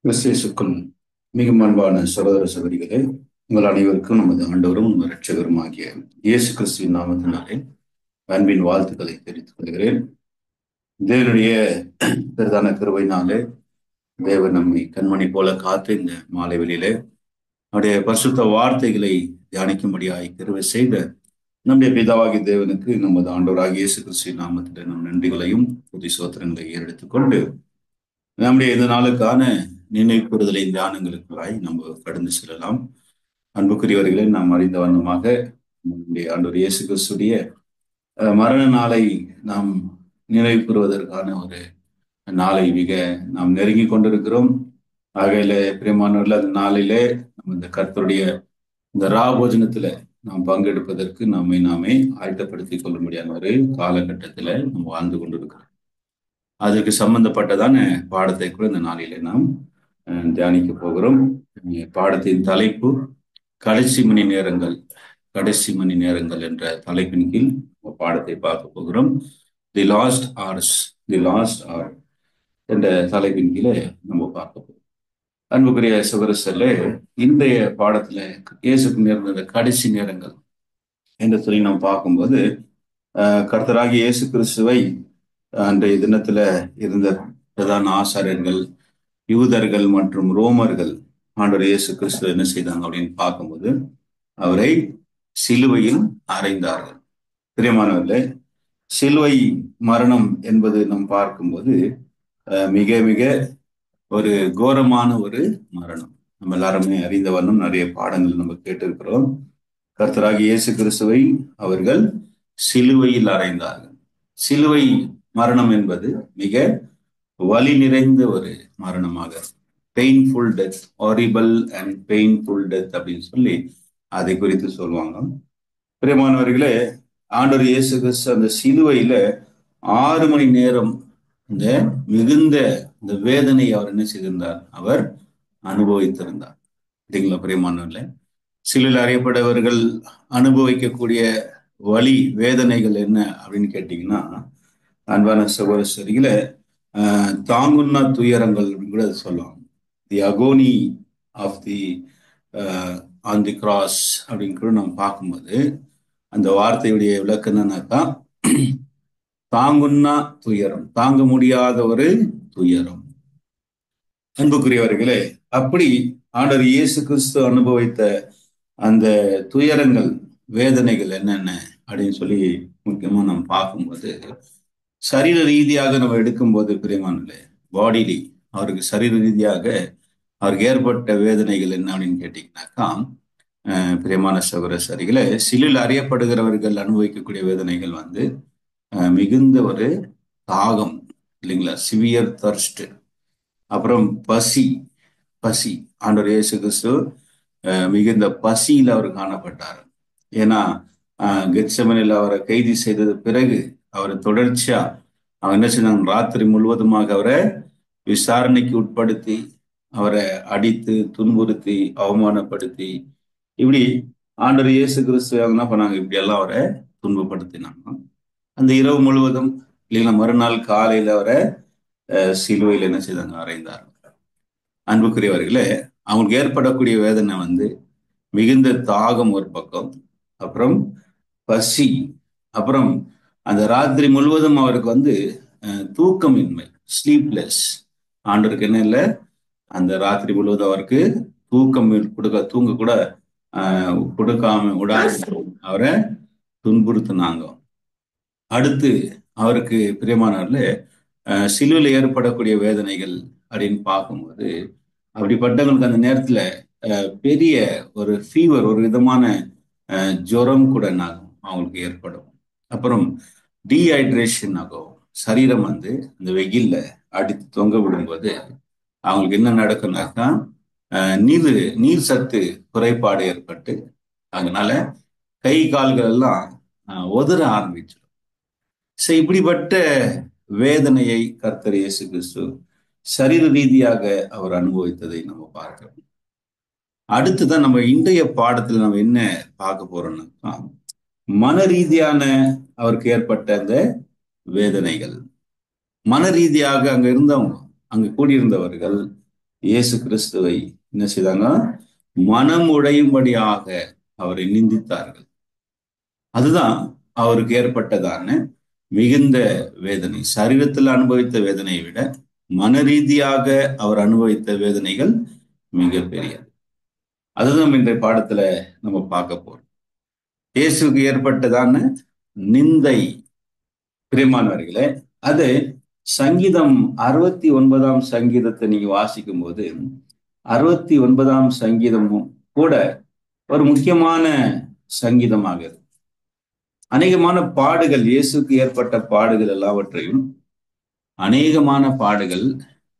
கிறிஸ்தேசுக்குள் மிகவும் அன்பான சகோதர சகோதரிகளே, உங்கள் அனைவருக்கும் நமது ஆண்டவரும் நம்ம இரட்சகருமாகிய இயேசு கிறிஸ்துவின் நாமத்தினாலே அன்பின் வாழ்த்துக்களை தெரிவித்துக் கொள்கிறேன். தேவனுடைய பிரதான கிருபையினாலே தேவன் நம்மை கண்மணி போல காத்து இந்த மாலை வெளியிலே அவருடைய பரிசுத்த வார்த்தைகளை தியானிக்கும்படியாய் கிருபை செய்த நம்முடைய பிதாவாகிய தேவனுக்கு நமது ஆண்டவராகிய இயேசு கிறிஸ்துவின் நாமத்திலே நம் நன்றிகளையும் துதி ஸ்தோத்திரங்களை ஏறெடுத்துக்கொண்டு நம்முடைய இந்த நாளுக்கான நினைவு கூறுதலை தியானங்களுக்குள்ளாய் நம்ம கடந்து செல்லலாம். அன்புக்குரியவர்களை நாம் அறிந்த வண்ணமாக நம்முடைய ஆண்டவர் இயேசு கிறிஸ்துடைய மரண நாளை நாம் நினைவு கூறுவதற்கான ஒரு நாளை மிக நாம் நெருங்கி கொண்டிருக்கிறோம். ஆகையில பிரியமானவர்கள், அந்த நாளிலே நம்ம இந்த கர்த்தருடைய இந்த ராபோஜனத்துல நாம் பங்கெடுப்பதற்கு நாமே ஆயத்தப்படுத்திக் கொள்ள முடியாத ஒரு காலகட்டத்துல நம்ம வாழ்ந்து கொண்டிருக்கிறோம். அதற்கு சம்பந்தப்பட்டதான பாடத்தை கூட இந்த நாளிலே நாம் தியானிக்க போகிறோம். பாடத்தின் தலைப்பு கடைசி மணி நேரங்கள் என்ற தலைப்பின் கீழ் பாடத்தை பார்க்க போகிறோம். தி லாஸ்ட் ஆர் என்ற தலைப்பின் கீழே நம்ம பார்க்க போகிறோம். அன்புக்குரிய சகோதரர்களே, இன்றைய பாடத்துல இயேசுக்கு நேர்ந்த கடைசி நேரங்கள் என்று சொல்லி நாம் பார்க்கும்போது, கர்த்தராகிய இயேசு கிறிஸ்துவை அன்றைய தினத்துல இருந்த பிரதான ஆசாரியர்கள், யூதர்கள் மற்றும் ரோமர்கள் ஆண்டவர் இயேசு கிறிஸ்து என்ன செய்தாங்க அப்படின்னு பார்க்கும்போது, அவரை சிலுவையில் அறைந்தார்கள். பிரியமானவர்களே, சிலுவை மரணம் என்பது நாம் பார்க்கும்போது மிக மிக ஒரு கோரமான ஒரு மரணம். நம்ம எல்லாருமே அறிந்த வண்ணம் நிறைய பாடங்கள் நம்ம கேட்டிருக்கிறோம். கர்த்தராகிய இயேசு கிறிஸ்துவை அவர்கள் சிலுவையில் அறைந்தார்கள். சிலுவை மரணம் என்பது மிக வலி நிறைந்த ஒரு மரணமாக, painful death, horrible and painful death அப்படின்னு சொல்லி அதை குறித்து சொல்லுவாங்க. பிரியமானவர்களே, ஆண்டவர் இயேசு கிறிஸ்து அந்த சிலுவையில 6 மணி நேரம் இந்த மிகுந்த இந்த வேதனை அவர் என்ன செய்திருந்தார், அவர் அனுபவித்திருந்தார். சரிங்களா பிரியமானவர்களே, சிலுவையில் அறியப்பட்டவர்கள் அனுபவிக்கக்கூடிய வலி வேதனைகள் என்ன அப்படின்னு கேட்டீங்கன்னா, அன்பான சகோதரர்களே, தாங்குன்னா துயரங்கள் அப்படின்னு கூட சொல்லுவாங்க. The agony of the on the cross அப்படின்னு கூட நம்ம பார்க்கும்போது அந்த வார்த்தையுடைய விளக்கம் என்னன்னாக்கா, தாங்குன்னா துயரம், தாங்க முடியாத ஒரு துயரம். அன்புக்குரியவர்களே, அப்படி ஆண்டவர் இயேசு கிறிஸ்து அனுபவித்த அந்த துயரங்கள் வேதனைகள் என்னென்ன அப்படின்னு சொல்லி முக்கியமா நம்ம பார்க்கும்போது, சரீர ரீதியாக நம்ம எடுக்கும்போது பிரியமானே, பாடிலி அவருக்கு சரீர ரீதியாக அவருக்கு ஏற்பட்ட வேதனைகள் என்ன அப்படின்னு கேட்டீங்கன்னாக்கா, பிரியமான சகோதரர்களே, சிலுவையில் அறியப்படுகிறவர்கள் அனுபவிக்கக்கூடிய வேதனைகள் மிகுந்த ஒரு தாகம் இல்லைங்களா, சிவியர் தர்ஸ்ட், அப்புறம் பசி. ஆண்டவர் இயேசு கிறிஸ்து மிகுந்த பசியில் அவர் காணப்பட்டார். ஏன்னா கெத்செமனில் அவரை கைது செய்தது பிறகு அவரை தொடர்ச்சியா அவர் என்ன செய்தாங்க, ராத்திரி முழுவதுமாக அவரை விசாரணைக்கு உட்படுத்தி அவரை அடித்து துன்புறுத்தி அவமானப்படுத்தி இப்படி ஆண்டவர் இயேசு கிறிஸ்து என்ன பண்ணாங்க, இப்படி எல்லாம் அவரை துன்பப்படுத்தினாங்க. அந்த இரவு முழுவதும் இல்லைங்களா, மறுநாள் காலையில அவரை சிலுவையில் என்ன செய்தாங்க, அறைந்தார்கள். அன்புக்குரியவர்களே, அவங்களுக்கு ஏற்படக்கூடிய வேதனை மிகுந்த தாகம் ஒரு பக்கம், அப்புறம் பசி, அப்புறம் அந்த ராத்திரி முழுவதும் அவருக்கு தூக்கமின்மை, ஸ்லீப்லெஸ். ஆண்டவருக்கு என்ன இல்லை, அந்த ராத்திரி முழுவதும் அவருக்கு தூங்க கூட கொடுக்காம விடாம அவரை துன்புறுத்தினாங்க. அடுத்து அவருக்கு பிரியமானவர்களே, சிலுவையில் ஏற்படக்கூடிய வேதனைகள் அப்படின்னு பார்க்கும்போது, அப்படிப்பட்டவங்களுக்கு அந்த நேரத்துல பெரிய ஒரு ஃபீவர், ஒரு விதமான ஜுரம் கூட ஆகும் அவங்களுக்கு ஏற்படும். அப்புறம் டீஹைட்ரேஷன் ஆகும். சரீரம் அந்த வெயில்ல அடித்து தொங்க விடும்போது அவங்களுக்கு என்ன நடக்கும்னாக்கா, நீர் சத்து குறைபாடு ஏற்பட்டு அதனால கை கால்கள் எல்லாம் உதற ஆரம்பிச்சிடும். இப்படிப்பட்ட வேதனையை கர்த்தர் இயேசு கிறிஸ்து சரீர ரீதியாக அவர் அனுபவித்ததை நம்ம பார்க்கிறோம். அடுத்துதான் நம்ம இன்றைய பாடத்துல நம்ம என்ன பார்க்க போறோம்னா, மன ரீதியான அவருக்கு ஏற்பட்ட அந்த வேதனைகள். மன ரீதியாக அங்க கூடியிருந்தவர்கள் இயேசு கிறிஸ்துவை என்ன செய்தாங்க? மனம் உடையும்படியாக அவரை நிந்தித்தார்கள். அதுதான் அவருக்கு ஏற்பட்டதான மிகுந்த வேதனை. சரீரத்தில் அனுபவித்த வேதனையை விட மன ரீதியாக அவர் அனுபவித்த வேதனைகள் மிக பெரியது. அதுதான் இன்றைய பாடத்துல நம்ம பார்க்க போறோம். இயேசுக்கு ஏற்பட்டதான நிந்தை, பிரியமானவர்களே, அது சங்கீதம் 69ஆம் சங்கீதத்தை நீங்க வாசிக்கும் போது 69ஆம் சங்கீதமும் கூட ஒரு முக்கியமான சங்கீதமாக இருக்கு. அநேகமான பாடுகள், இயேசுக்கு ஏற்பட்ட பாடுகள் எல்லாவற்றையும் அநேகமான பாடுகள்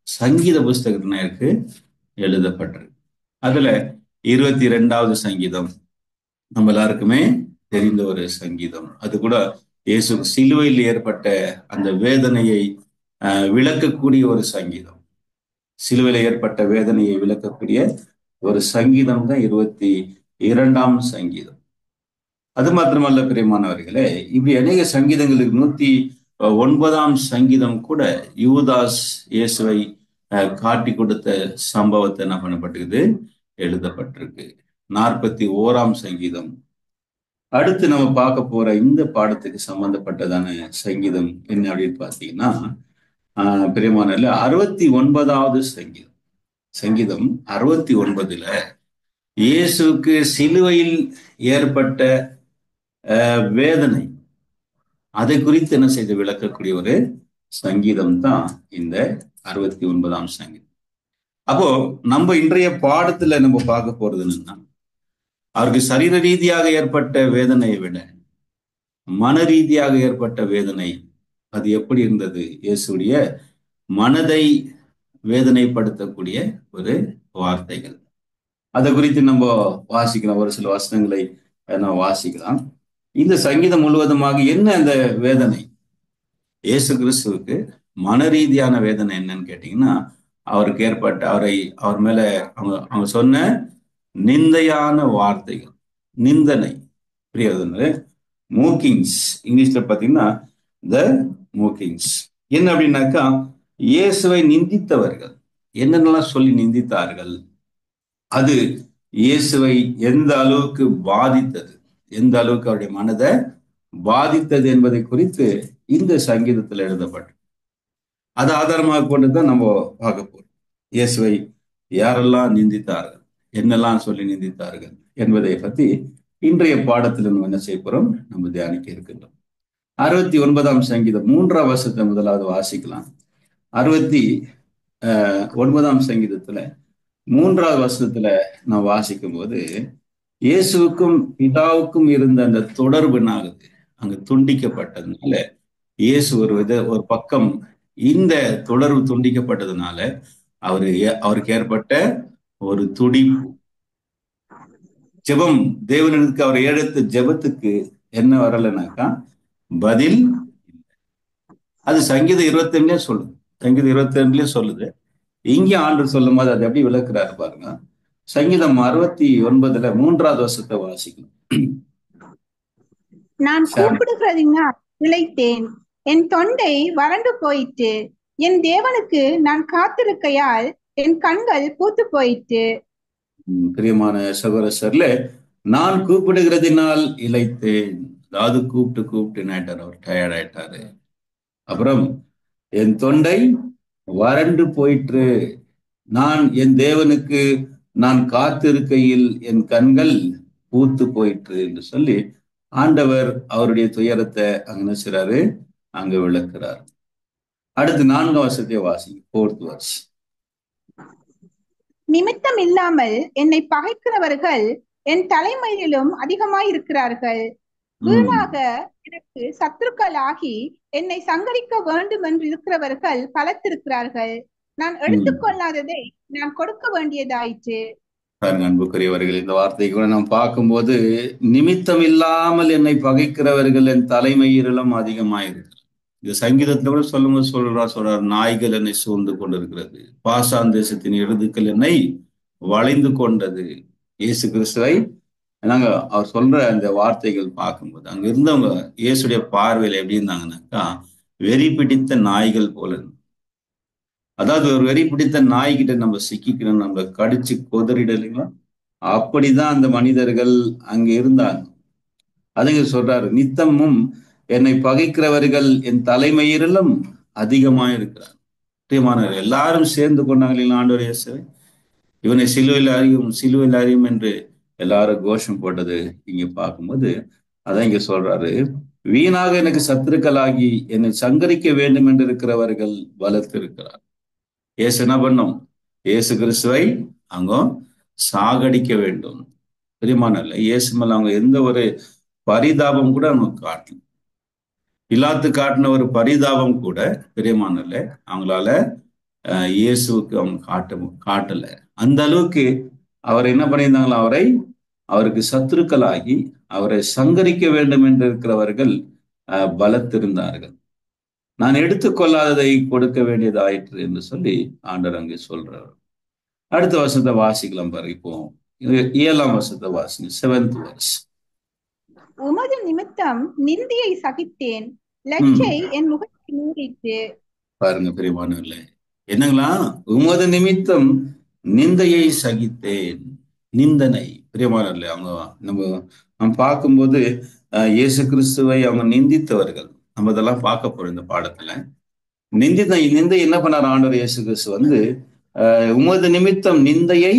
சங்கீத புஸ்தகத்தினருக்கு எழுதப்பட்டிருக்கு. அதுல 22வது சங்கீதம் நம்ம எல்லாருக்குமே தெரிந்த ஒரு சங்கீதம். அது கூட இயேசு சிலுவையில் ஏற்பட்ட அந்த வேதனையை விளக்கக்கூடிய ஒரு சங்கீதம். சிலுவையில் ஏற்பட்ட வேதனையை விளக்கக்கூடிய ஒரு சங்கீதம் தான் 22ஆம் சங்கீதம். அது மாத்திரமல்ல பிரியமானவர்களே, இப்படி அநேக சங்கீதங்களுக்கு 109ஆம் சங்கீதம் கூட யூதாஸ் இயேசுவை காட்டி கொடுத்த சம்பவத்தை என்ன பண்ணப்பட்டிருக்கு, எழுதப்பட்டிருக்கு. 41ஆம் சங்கீதம். அடுத்து நம்ம பார்க்க போற இந்த பாடத்துக்கு சம்பந்தப்பட்டதான சங்கீதம் என்ன அப்படின்னு பார்த்தீங்கன்னா, பிரியமானவர்களே, 69வது சங்கீதம். சங்கீதம் 69ல இயேசுக்கு சிலுவையில் ஏற்பட்ட வேதனை, அதை குறித்து என்ன செய்து விளக்கக்கூடிய ஒரு சங்கீதம் தான் இந்த 69ஆம் சங்கீதம். அப்போ நம்ம இன்றைய பாடத்துல நம்ம பார்க்க போறது என்னன்னா, அவருக்கு சரீர ரீதியாக ஏற்பட்ட வேதனையை விட மன ரீதியாக ஏற்பட்ட வேதனை அது எப்படி இருந்தது, இயேசுடைய மனதை வேதனைப்படுத்தக்கூடிய ஒரு வார்த்தைகள். அதை குறித்து நம்ம வாசிக்கலாம். ஒரு சில வசனங்களை நம்ம வாசிக்கலாம். இந்த சங்கீதம் முழுவதுமாக என்ன அந்த வேதனை, இயேசு கிறிஸ்துவுக்கு மன ரீதியான வேதனை என்னன்னு கேட்டீங்கன்னா, அவருக்கு ஏற்பட்ட அவர் மேல அவங்க சொன்ன நிந்தையான வார்த்தைகள், நிந்தனை, புரியுது, மூக்கிங்ஸ். இங்கிலீஷ்ல பாத்தீங்கன்னா த மூக்கிங்ஸ். என்ன அப்படின்னாக்கா, இயேசுவை நிந்தித்தவர்கள் என்னென்னலாம் சொல்லி நிந்தித்தார்கள், அது இயேசுவை எந்த அளவுக்கு பாதித்தது, எந்த அளவுக்கு அவருடைய மனதை பாதித்தது என்பதை குறித்து இந்த சங்கீதத்தில் எழுதப்பட்டு அதை ஆதாரமாக கொண்டுதான் நம்ம பார்க்க போறோம். இயேசுவை யாரெல்லாம் நிந்தித்தார்கள், என்னெல்லாம் சொல்லி நிந்தித்தார்கள் என்பதை பத்தி இன்றைய பாடத்தில் நம்ம என்ன செய்ய போறோம், நம்ம தியானிக்க இருக்கின்றோம். 69ஆம் சங்கீதம் 3ஆம் வசனத்தை முதலாவது வாசிக்கலாம். 69ஆம் சங்கீதத்துல 3ஆவது வசனத்துல நான் வாசிக்கும் போது, இயேசுவுக்கும் பிதாவுக்கும் இருந்த அந்த தொடர்பு நாகுது அங்க துண்டிக்கப்பட்டதுனால, இயேசு ஒரு பக்கம் இந்த தொடர்பு துண்டிக்கப்பட்டதுனால அவருக்கு ஏற்பட்ட ஒரு துடிப்பு, ஜெபம், தேவனுக்கு அவர் எடுத்த ஜெபத்துக்கு என்ன வரலனாக்கா பதில். அது சங்கீதம் 22 சொல்லுது, சங்கீதம் 22 சொல்லுது. இங்கே ஆண்டு சொல்லும் போது அது எப்படி விளக்குறாரு பாருங்க. சங்கீதம் 69ல 3ஆவது வசனத்தை வாசிக்கணும். நான் கூப்பிடுகிறதினால் இளைத்தேன், என் தொண்டை வறண்டு போயிற்று, என் தேவனுக்கு நான் காத்திருக்கையால் என் கண்கள் பூத்து போயிற்று. பிரியமான சகோதரர்ல, நான் கூப்பிடுகிறதினால் இளைத்தேன். அதாவது கூப்பிட்டு நாயிட்டார், அவர் டயர்ட் ஆயிட்டாரு. அப்புறம் என் தொண்டை வறண்டு போயிற்று, நான் என் தேவனுக்கு நான் காத்திருக்கையில் என் கண்கள் பூத்து போயிற்று என்று சொல்லி ஆண்டவர் அவருடைய துயரத்தை அங்க நினைச்சாரு, அங்க விளக்குறார். அடுத்து 4ஆம் வசனத்தை வாசி, 4th verse. நிமித்தம் இல்லாமல் என்னை பகைக்கிறவர்கள் என் தலைமையிலும் அதிகமாயிருக்கிறார்கள். வீணாக எனக்கு சத்துருக்களாகி என்னை சங்கரிக்க வேண்டும் என்று இருக்கிறவர்கள் பலத்திருக்கிறார்கள். நான் எடுத்துக்கொள்ளாததை நான் கொடுக்க வேண்டியதாயிற்று. அன்புக்குரியவர்கள், இந்த வார்த்தைக்கு கூட நாம் பார்க்கும்போது, நிமித்தம் இல்லாமல் என்னை பகைக்கிறவர்கள் என் தலைமையிலும் அதிகமாயிருக்கு. இந்த சங்கீதத்துல கூட சொல்லும்போது சொல்றார், நாய்கள் என்னை சூழ்ந்து கொண்டிருக்கிறது, பாசான் தேசத்தின் எழுதுக்கள் என்னை வளைந்து கொண்டது. இயேசு கிறிஸ்துவை நாங்க அவர் சொல்ற அந்த வார்த்தைகள் பார்க்கும்போது அங்க இருந்தவங்க இயேசுடைய பார்வையில எப்படி இருந்தாங்கன்னாக்கா வெறி பிடித்த நாய்கள் போல. அதாவது ஒரு வெறி பிடித்த நாய்கிட்ட நம்ம சிக்கிக்கணும், நம்ம கடிச்சு கொதறிட இல்லைங்களா? அப்படிதான் அந்த மனிதர்கள் அங்க இருந்தாங்க. அதுங்க சொல்றாரு, நித்தமும் என்னை பகைக்கிறவர்கள் என் தலைமயிரிலும் அதிகமா இருக்கிறார். பிரியமானவர்களே, எல்லாரும் சேர்ந்து கொண்டாங்க இல்லைங்களா ஆண்டவர் இயேசுவை? இவனை சிலுவையில் அறியும், சிலுவையில் அறியும் என்று எல்லாரும் கோஷம் போட்டது இங்க பார்க்கும்போது அதான் இங்க சொல்றாரு, வீணாக எனக்கு சத்துருக்களாகி என்னை சங்கரிக்க வேண்டும் என்று இருக்கிறவர்கள் வளர்த்து இருக்கிறார். இயேசு என்ன பண்ணும்? இயேசு கிறிஸ்துவை அவங்க சாகடிக்க வேண்டும். பிரியமானவர்களே, இயேசு மேல அவங்க எந்த ஒரு பரிதாபம் கூட அவங்க காட்டல. பிலாத்து காட்டின ஒரு பரிதாபம் கூட பிரியமானவர்களே அவங்களால இயேசுவுக்கு அவங்க காட்டல. அந்த அளவுக்கு அவர் என்ன பண்ணியிருந்தாங்களோ அவருக்கு சத்துருக்களாகி அவரை சங்கரிக்க வேண்டும் என்று இருக்கிறவர்கள் பலத்திருந்தார்கள். நான் எடுத்துக்கொள்ளாததை கொடுக்க வேண்டியதாயிற்று என்று சொல்லி ஆண்டவர் அங்கே சொல்றார். அடுத்த வருஷத்தை வாசிக்கலாம் பாரு. இப்போ 7ஆம் வருஷத்தை வாசிங்க, 7th verse. உமது நிமித்தம் நிந்தியை சகித்தேன், லச்சை என் முகத்தை மூடிற்று. பாருங்க பிரியமானவர்களே, என்னங்களா? உமது நிமித்தம் நிந்தையை சகித்தேன். நிந்தனை பிரியமானவர்களே, அவங்க நம்ம பார்க்கும்போது இயேசு கிறிஸ்துவை அவங்க நிந்தித்தவர்கள். நம்ம இதெல்லாம் பார்க்க போறோம் இந்த பாடத்துல. நிந்தை என்ன பண்ணார் ஆண்டவர் இயேசு கிறிஸ்து உமது நிமித்தம் நிந்தையை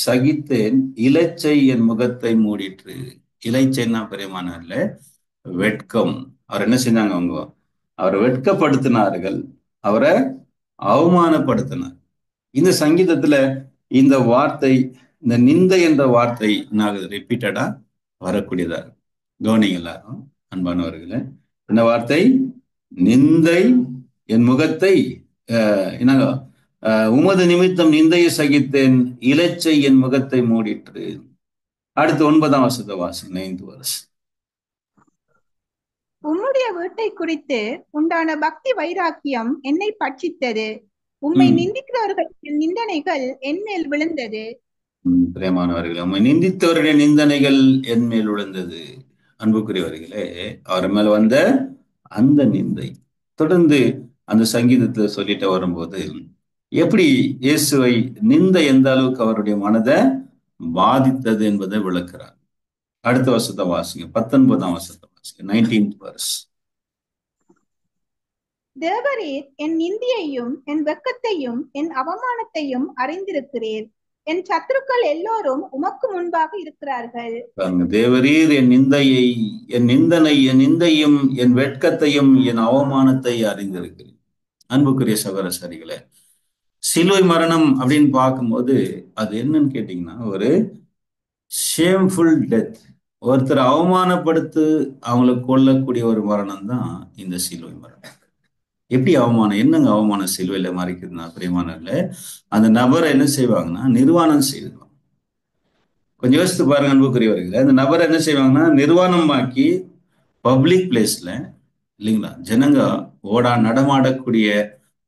சகித்தேன், இலைச்சை என் முகத்தை மூடிற்று. இலைச்சைன்னா பிரியமானவர்கள வெட்கம். அவர் என்ன செஞ்சாங்க? அவரை வெட்கப்படுத்தினார்கள், அவரை அவமானப்படுத்தினார். இந்த சங்கீதத்துல இந்த வார்த்தை, இந்த நிந்தை என்ற வார்த்தை ரிப்பீட்டடா வரக்கூடியதா கவனிங்க எல்லாரும் அன்பானவர்களே. இந்த வார்த்தை நிந்தை என் முகத்தை என்னங்க உமது நிமித்தம் நிந்தையை சகித்தேன், இலைச்சை என் முகத்தை மூடிற்று. அடுத்து 9ஆம் வருஷத்தை வாசி, 9th verse. உம்முடைய வீட்டை குறித்து உண்டான பக்தி வைராக்கியம் என்னை பட்சித்தது, உம்மை நிந்திக்கிறவர்கள் நிந்தனைகள் என் மேல் விழுந்தது. பிரியமானவர்களே, உம்மை நிந்தித்தவருடைய நிந்தனைகள் என் மேல் விழுந்தது. அன்புக்குரியவர்களே, அவர் மேல் வந்த அந்த நிந்தை தொடர்ந்து அந்த சங்கீதத்துல சொல்லிட்டு வரும்போது எப்படி இயேசுவை நிந்தை எந்த அளவுக்கு அவருடைய மனதை பாதித்தது என்பதை விளக்குறார். அடுத்த வருஷத்தை வாசிங்க, 19ஆம் வருஷத்தை வாசிங்க, 19th verse. தேவரீர் என் நிந்தியையும் என் வெட்கத்தையும் என் அவமானத்தையும் அறிந்திருக்கிறீர், என் சத்துருக்கள் எல்லோரும் உமக்கு முன்பாக இருக்கிறார்கள். தேவரீர் என் நிந்தையை, என் நிந்தையும் என் வெட்கத்தையும் என் அவமானத்தை அறிந்திருக்கிறேன். அன்புக்குரிய சகோதரர்களே, சிலுவை மரணம் அப்படின்னு பார்க்கும்போது அது என்னன்னு கேட்டீங்கன்னா ஒரு ஷேம்ஃபுல் டெத். ஒருத்தர் அவமானப்படுத்து அவங்களை கொல்லக்கூடிய ஒரு மரணம் தான் இந்த சிலுவை மரணம். எப்படி அவமானம்? என்னங்க அவமானம் சிலுவையில மறைக்குதுன்னா பிரியமானவர்களே, அந்த நபரை என்ன செய்வாங்கன்னா நிர்வாணம் செய்வாங்க. கொஞ்சம் யோசித்து பாருங்க அன்புக்குரியவர்களே, அந்த நபரை என்ன செய்வாங்கன்னா நிர்வாணமாக்கி பப்ளிக் பிளேஸ்ல இல்லைங்களா, ஜனங்க நடமாடக்கூடிய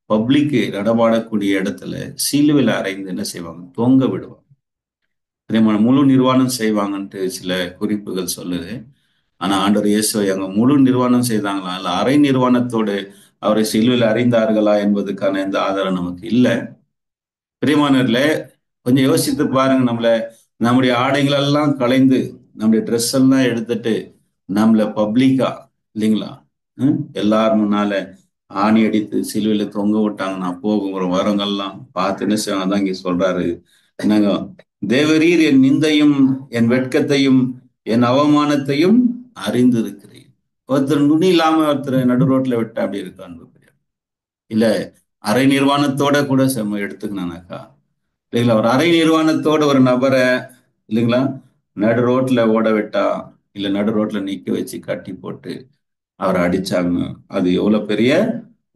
பப்ளிக் நடமாடக்கூடிய இடத்துல சிலுவையில அறைந்து என்ன செய்வாங்க? தொங்க விடுவாங்க. முழு நிர்வாணம் செய்வாங்கன்ட்டு சில குறிப்புகள் சொல்லுது. ஆனா ஆண்டவர் இயேசுவை அங்க முழு நிர்வாணம் செய்தாங்களா இல்ல அரை நிர்வாணத்தோடு அவரை சிலுவையில் அறிந்தார்களா என்பதுக்கான எந்த ஆதாரம் நமக்கு இல்லை. பிரியமானவர்களே, கொஞ்சம் யோசித்து பாருங்க. நம்முடைய ஆடைகள் எல்லாம் களைந்து நம்முடைய ட்ரெஸ் எல்லாம் எடுத்துட்டு நம்மள பப்ளிக்கா இல்லைங்களா எல்லாரும் முன்னால ஆணி அடித்து சிலுவையில தொங்க விட்டாங்கன்னா போகுங்கிற வரங்கள்லாம் பார்த்து என்ன செய்வாங்க? தான் இங்க சொல்றாரு, என்னங்க, தேவரீர் என் நிந்தையும் என் வெட்கத்தையும் என் அவமானத்தையும் அறிந்திருக்கிறேன். ஒருத்தர் நுனி இல்லாம ஒருத்தர் நடு ரோட்ல விட்டா அப்படி இருக்கான்னு இல்ல அரை நிர்வாணத்தோட கூட செம்ம எடுத்துக்கனாக்கா இல்லைங்களா, ஒரு அரை நிர்வாணத்தோட ஒரு நபரை இல்லைங்களா நடு ரோட்ல ஓட விட்டா இல்ல நடு ரோட்ல நிக்க வச்சு கட்டி போட்டு அவரை அடிச்சாங்க, அது எவ்வளவு பெரிய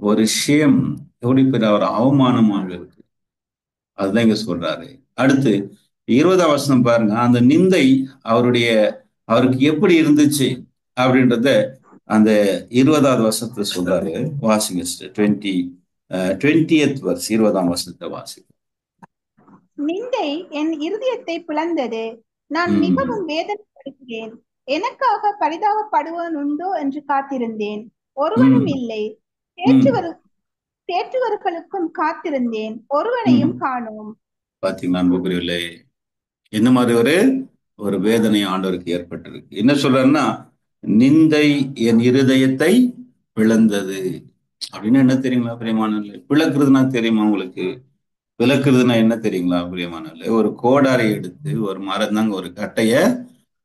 ஒரு ஷேம், எவ்வளவு பெரிய ஒரு அவமானமாக இருக்கு. அதுதான் இங்க சொல்றாரு. அடுத்து 20ஆம் வசனம் பாருங்க. அந்த நிந்தை அவருக்கு எப்படி இருந்துச்சு அப்படின்றத அந்த 20வது வசனத்தை சொல்றாரு. வாசிங்க 20th verse, 20ஆம் வசனத்தை வாசிங்க. நிந்தை என் இருதயத்தை பிளந்தது, நான் மிகவும் வேதனைப்படுகிறேன், எனக்காக பரிதாபப்படுவன் உண்டோ என்று காத்திருந்தேன், ஒருவனும் இல்லை, தேற்றுவர்களுக்கும் காத்திருந்தேன், ஒருவனையும் காணோம். பாத்தீங்களா அன்புக்குரியவர்களே, என்ன மாதிரி ஒரு வேதனை ஆண்டவருக்கு ஏற்பட்டிருக்கு. என்ன சொல்றாருன்னா, நிந்தை என் இருதயத்தை பிளந்தது அப்படின்னு. என்ன தெரியுங்களா பிரியமானவர்களே? பிளக்குறதுனா தெரியுமா உங்களுக்கு? விளக்குறதுனா என்ன தெரியுங்களா பிரியமானவர்களே? ஒரு கோடாரை எடுத்து ஒரு மரம் தாங்க, ஒரு கட்டைய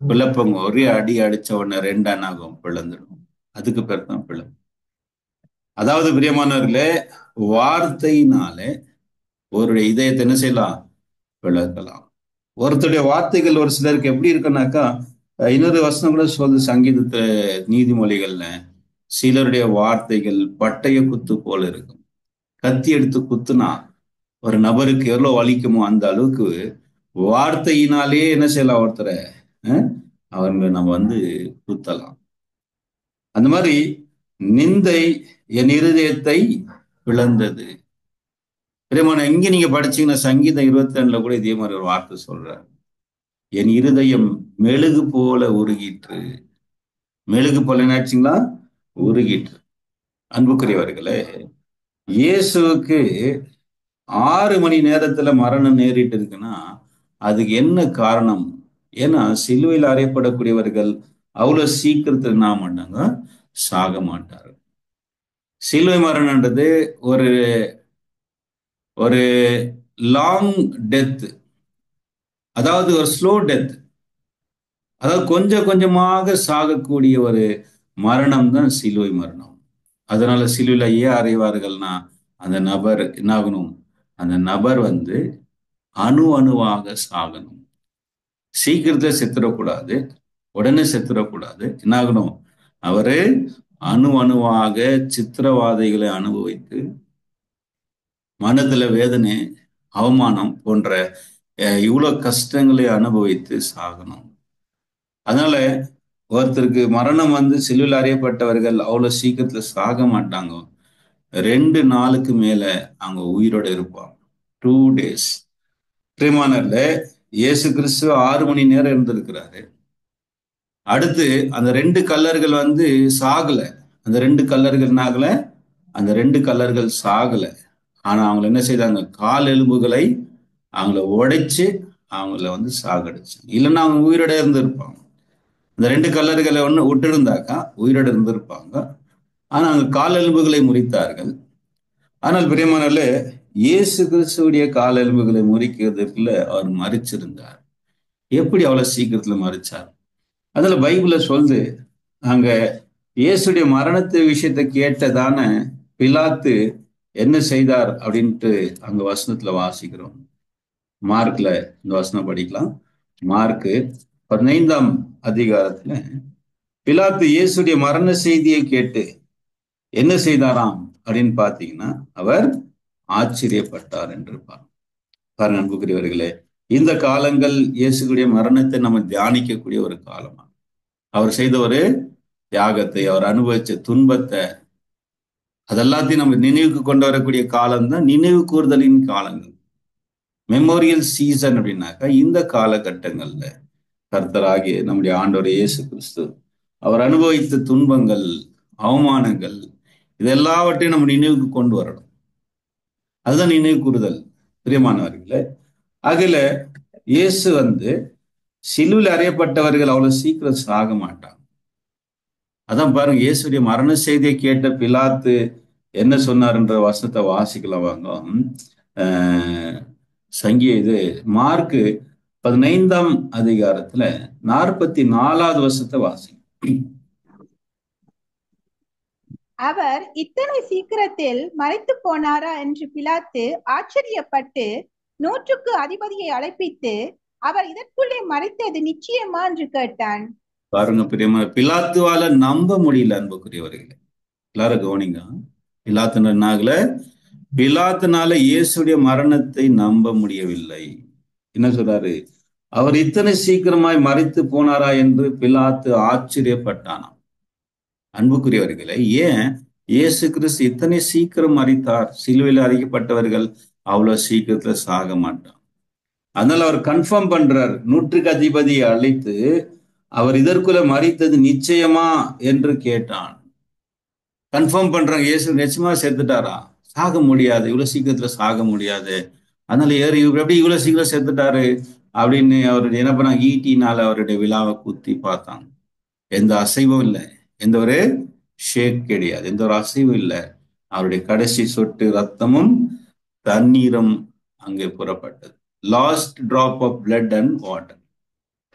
பிளப்பங்க, ஒரே அடி அடிச்ச உடனே ரெண்டானாகும், பிளந்துடும். அதுக்கு பேர் தான் பிளவு. அதாவது பிரியமானவர்களே, வார்த்தையினாலே ஒரு இதயத்தை என்ன செய்யலாம்? விளக்கலாம். ஒருத்தருடைய வார்த்தைகள் ஒரு சிலருக்கு எப்படி இருக்குன்னாக்கா, இன்னொரு வசனம் கூட சொல்லுது சங்கீதத்துல, நீதிமொழிகள்ல, சிலருடைய வார்த்தைகள் பட்டய குத்து போல இருக்கும். கத்தி எடுத்து குத்துனா ஒரு நபருக்கு எவ்வளவு வலிக்குமோ அந்த அளவுக்கு வார்த்தையினாலே என்ன செய்யலாம் ஒருத்தரை, அவங்க நம்ம குத்தலாம். அந்த மாதிரி நிந்தை என் இருதயத்தை பிளந்தது. பிரியமான, இங்க நீங்க படிச்சீங்கன்னா சங்கீதம் 22ல கூட இதே மாதிரி ஒரு வார்த்தை சொல்றாரு. என் இருதயம் மெழுகு போல உருகிற்று. மெழுகு போல என்னாச்சுங்களா? உருகிற்று. அன்புக்குரியவர்களே, இயேசுவுக்கு 6 மணி நேரத்துல மரணம் நேரிட்டு இருக்குன்னா அதுக்கு என்ன காரணம்? ஏன்னா சிலுவையில் அறையப்படக்கூடியவர்கள் அவ்வளவு சீக்கிரத்துல என்ன மாட்டாங்க, சாக மாட்டார்கள். சிலுவை மரணம்ன்றது ஒரு ஒரு லாங் டெத், அதாவது ஒரு ஸ்லோ டெத், அதாவது கொஞ்சம் கொஞ்சமாக சாகக்கூடிய ஒரு மரணம் தான் சிலுவை மரணம். அதனால சிலுவையில ஏன் அறைவார்கள்னா, அந்த நபர் என்ன ஆகணும்? அந்த நபர் அணு அணுவாக சாகணும். சீக்கிரத்துல செத்துடக்கூடாது, உடனே செத்துடக்கூடாது. என்ன ஆகணும்? அவரு அணு அணுவாக சித்திரவாதைகளை அனுபவித்து, மனதுல வேதனை, அவமானம் போன்ற இவ்வளவு கஷ்டங்களை அனுபவித்து சாகணும். அதனால ஒருத்தருக்கு மரணம் சிலுவையில் அறையப்பட்டவர்கள் அவ்வளவு சீக்கிரத்துல சாக மாட்டாங்க. 2 நாளுக்கு மேல அவங்க உயிரோட இருப்பாங்க. 2 days. பிரியமானவர்கள, இயேசு கிறிஸ்து 6 மணி நேரம் இருந்திருக்கிறாரு. அடுத்து அந்த 2 கல்லர்கள் சாகல. அந்த 2 கல்லர்கள் ஆகல, அந்த 2 கல்லர்கள் சாகல. ஆனா அவங்க என்ன செய்தாங்க? கால் எலும்புகளை அவங்கள உடைச்சு அவங்கள சாகடிச்சு. இல்லைன்னா அவங்க உயிரோட இருந்திருப்பாங்க. இந்த 2 கல்லர்களை விட்டு இருந்தாக்கா உயிரோட இருந்திருப்பாங்க. ஆனா அவங்க கால் எலும்புகளை முறித்தார்கள். ஆனால் பிரியமானவர்களே, இயேசு கிறிஸ்துவுடைய கால் எலும்புகளை முறிக்கிறதுக்குள்ள அவர் மறிச்சிருந்தார். எப்படி அவ்வளவு சீக்கிரத்துல மறிச்சார்? அதுல பைபிள்ல சொல்லுது, அங்க இயேசுடைய மரணத்து விஷயத்தை கேட்டதான பிலாத்து என்ன செய்தார் அப்படின்ட்டு அங்க வசனத்துல வாசிக்கிறோம். மார்க்ல இந்த வசனம் படிக்கலாம். மார்க்கு 15ஆம் அதிகாரத்துல பிலாத்து இயேசுடைய மரண செய்தியை கேட்டு என்ன செய்தாராம் அப்படின்னு பாத்தீங்கன்னா, அவர் ஆச்சரியப்பட்டார் என்று பாருங்க அன்புக்குரியவர்களே. இந்த காலங்கள் இயேசுடைய மரணத்தை நம்ம தியானிக்கக்கூடிய ஒரு காலமா, அவர் செய்த ஒரு தியாகத்தை, அவர் அனுபவிச்ச துன்பத்தை, அதெல்லாத்தையும் நம்ம நினைவுக்கு கொண்டு வரக்கூடிய காலம் தான் நினைவு கூறுதலின் காலங்கள். மெமோரியல் சீசன் அப்படின்னாக்கா இந்த காலகட்டங்கள்ல கர்த்தராகிய நம்முடைய ஆண்டவர் இயேசு கிறிஸ்து அவர் அனுபவித்த துன்பங்கள், அவமானங்கள், இதெல்லாவற்றையும் நம்ம நினைவுக்கு கொண்டு வரணும். அதுதான் நினைவு கூறுதல் பிரியமானவர்களே. அதுல இயேசு சிலுவையில் அறையப்பட்டவர்கள் அவ்வளவு சீக்கிரம் சாக மாட்டாங்க. அதான் பாருங்க, இயேசுடைய மரண செய்தியை கேட்ட பிலாத்து என்ன சொன்னார்ன்ற வசனத்தை வாசிக்கலாம் வாங்க. இது மார்க்கு 15ஆம் அதிகாரத்துல 44வது வசனத்தை வாசி. அவர் இத்தனை சீக்கிரத்தில் மரித்து போனாரா என்று பிலாத்து ஆச்சரியப்பட்டு 100க்கு அதிபதியை அழைப்பித்து, அவர் இதற்குள்ளே மரித்தது நிச்சயமா என்று கேட்டான். பாருங்க பிரியமான, பிலாத்துவால நம்ப முடியல அன்புக்குரியவர்களே. எல்லாரும் கவனிங்க. பிலாத்துனால இயேசுடைய மரணத்தை நம்ப முடியவில்லை. என்ன சொல்றாரு? அவர் இத்தனை சீக்கிரமாய் மரித்து போனாரா என்று பிலாத்து ஆச்சரியப்பட்டானாம். அன்புக்குரியவர்களே, ஏன் இயேசு கிறிஸ்து இத்தனை சீக்கிரம் மரித்தார்? சிலுவையில் அறையப்பட்டவர்கள் அவ்வளவு சீக்கிரத்துல சாக மாட்டான். அதனால அவர் கன்ஃபார்ம் பண்றார். 100க்கு அதிபதியை அழைத்து அவர் இதற்குள்ள மரித்தது நிச்சயமா என்று கேட்டான். கன்ஃபார்ம் பண்றாங்க, இயேசு நிச்சயமா செத்துட்டாரா? சாக முடியாது, இவ்வளவு சீக்கிரத்துல சாக முடியாது, அதனால இவர் எப்படி இவ்வளவு சீக்கிரம் செத்துட்டாரு அப்படின்னு அவருடைய என்ன பண்ணாங்க, ஈட்டினால அவருடைய விழாவை குத்தி பார்த்தாங்க. எந்த அசைவும் இல்லை, எந்த ஒரு ஷேக் கிடையாது, எந்த ஒரு அசைவும் இல்லை. அவருடைய கடைசி சொட்டு ரத்தமும் தண்ணீரும் அங்கே புறப்பட்டது. Last drop of blood and water.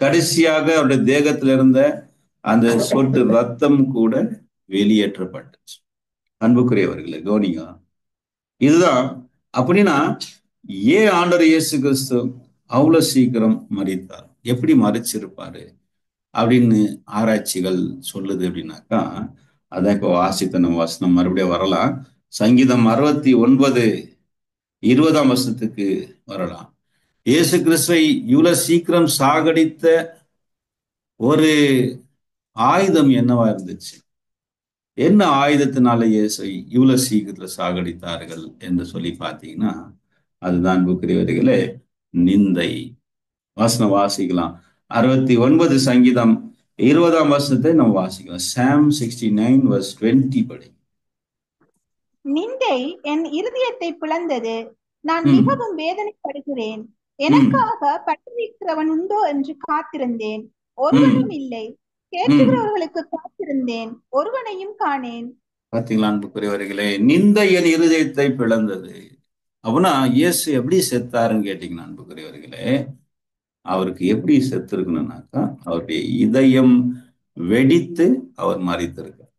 கடைசியாக அவருடைய தேகத்துல இருந்த அந்த சொட்டு ரத்தம் கூட வெளியேற்றப்பட்டுச்சு. அன்புக்குரியவர்களே கவனிங்க, இதுதான். அப்படின்னா ஏன் ஆண்டவர் இயேசு கிறிஸ்து அவ்வளவு சீக்கிரம் மரித்தார், எப்படி மறிச்சிருப்பாரு அப்படின்னு ஆராய்ச்சிகள் சொல்லுது அப்படின்னாக்கா, அதான் இப்போ வாசித்த நம்ம வசனம் மறுபடியும் வரலாம். சங்கீதம் 69:20 வரலாம். இயேசு கிறிஸ்துவை இவ்வளவு சீக்கிரம் சாகடித்த ஒரு ஆயுதம் என்னவா இருந்துச்சு, என்ன ஆயுதத்தினால இயேசை இவ்வளவு சீக்கிரத்துல சாகடித்தார்கள் என்று சொல்லி பார்த்தீங்கன்னா, அதுதான் அன்புக்குரியவர்களே நிந்தை. வசனம் வாசிக்கலாம். 69 சங்கீதம் 20 நம்ம வாசிக்கலாம். சாம் 69:20 படி. நிந்தை என் இருதயத்தை பிளந்தது, நான் மிகவும் வேதனைப்படுகிறேன். எனக்காக பட்டிருக்கிறவன் உண்டோ என்று காத்திருந்தேன், ஒருவனும் இல்லை. கேட்கிறவர்களுக்கு காத்திருந்தேன், ஒருவனையும் காணேன். பாத்தீங்களா அன்புக்குரியவர்களே, நிந்தை என் இருதயத்தை பிளந்தது. அப்படின்னா இயேசு எப்படி செத்தாருன்னு கேட்டீங்கன்னா அன்புக்குரியவர்களே, அவருக்கு எப்படி செத்து இருக்கணும்னாக்கா, அவருடைய இதயம் வெடித்து அவர் மரித்திருக்கார்.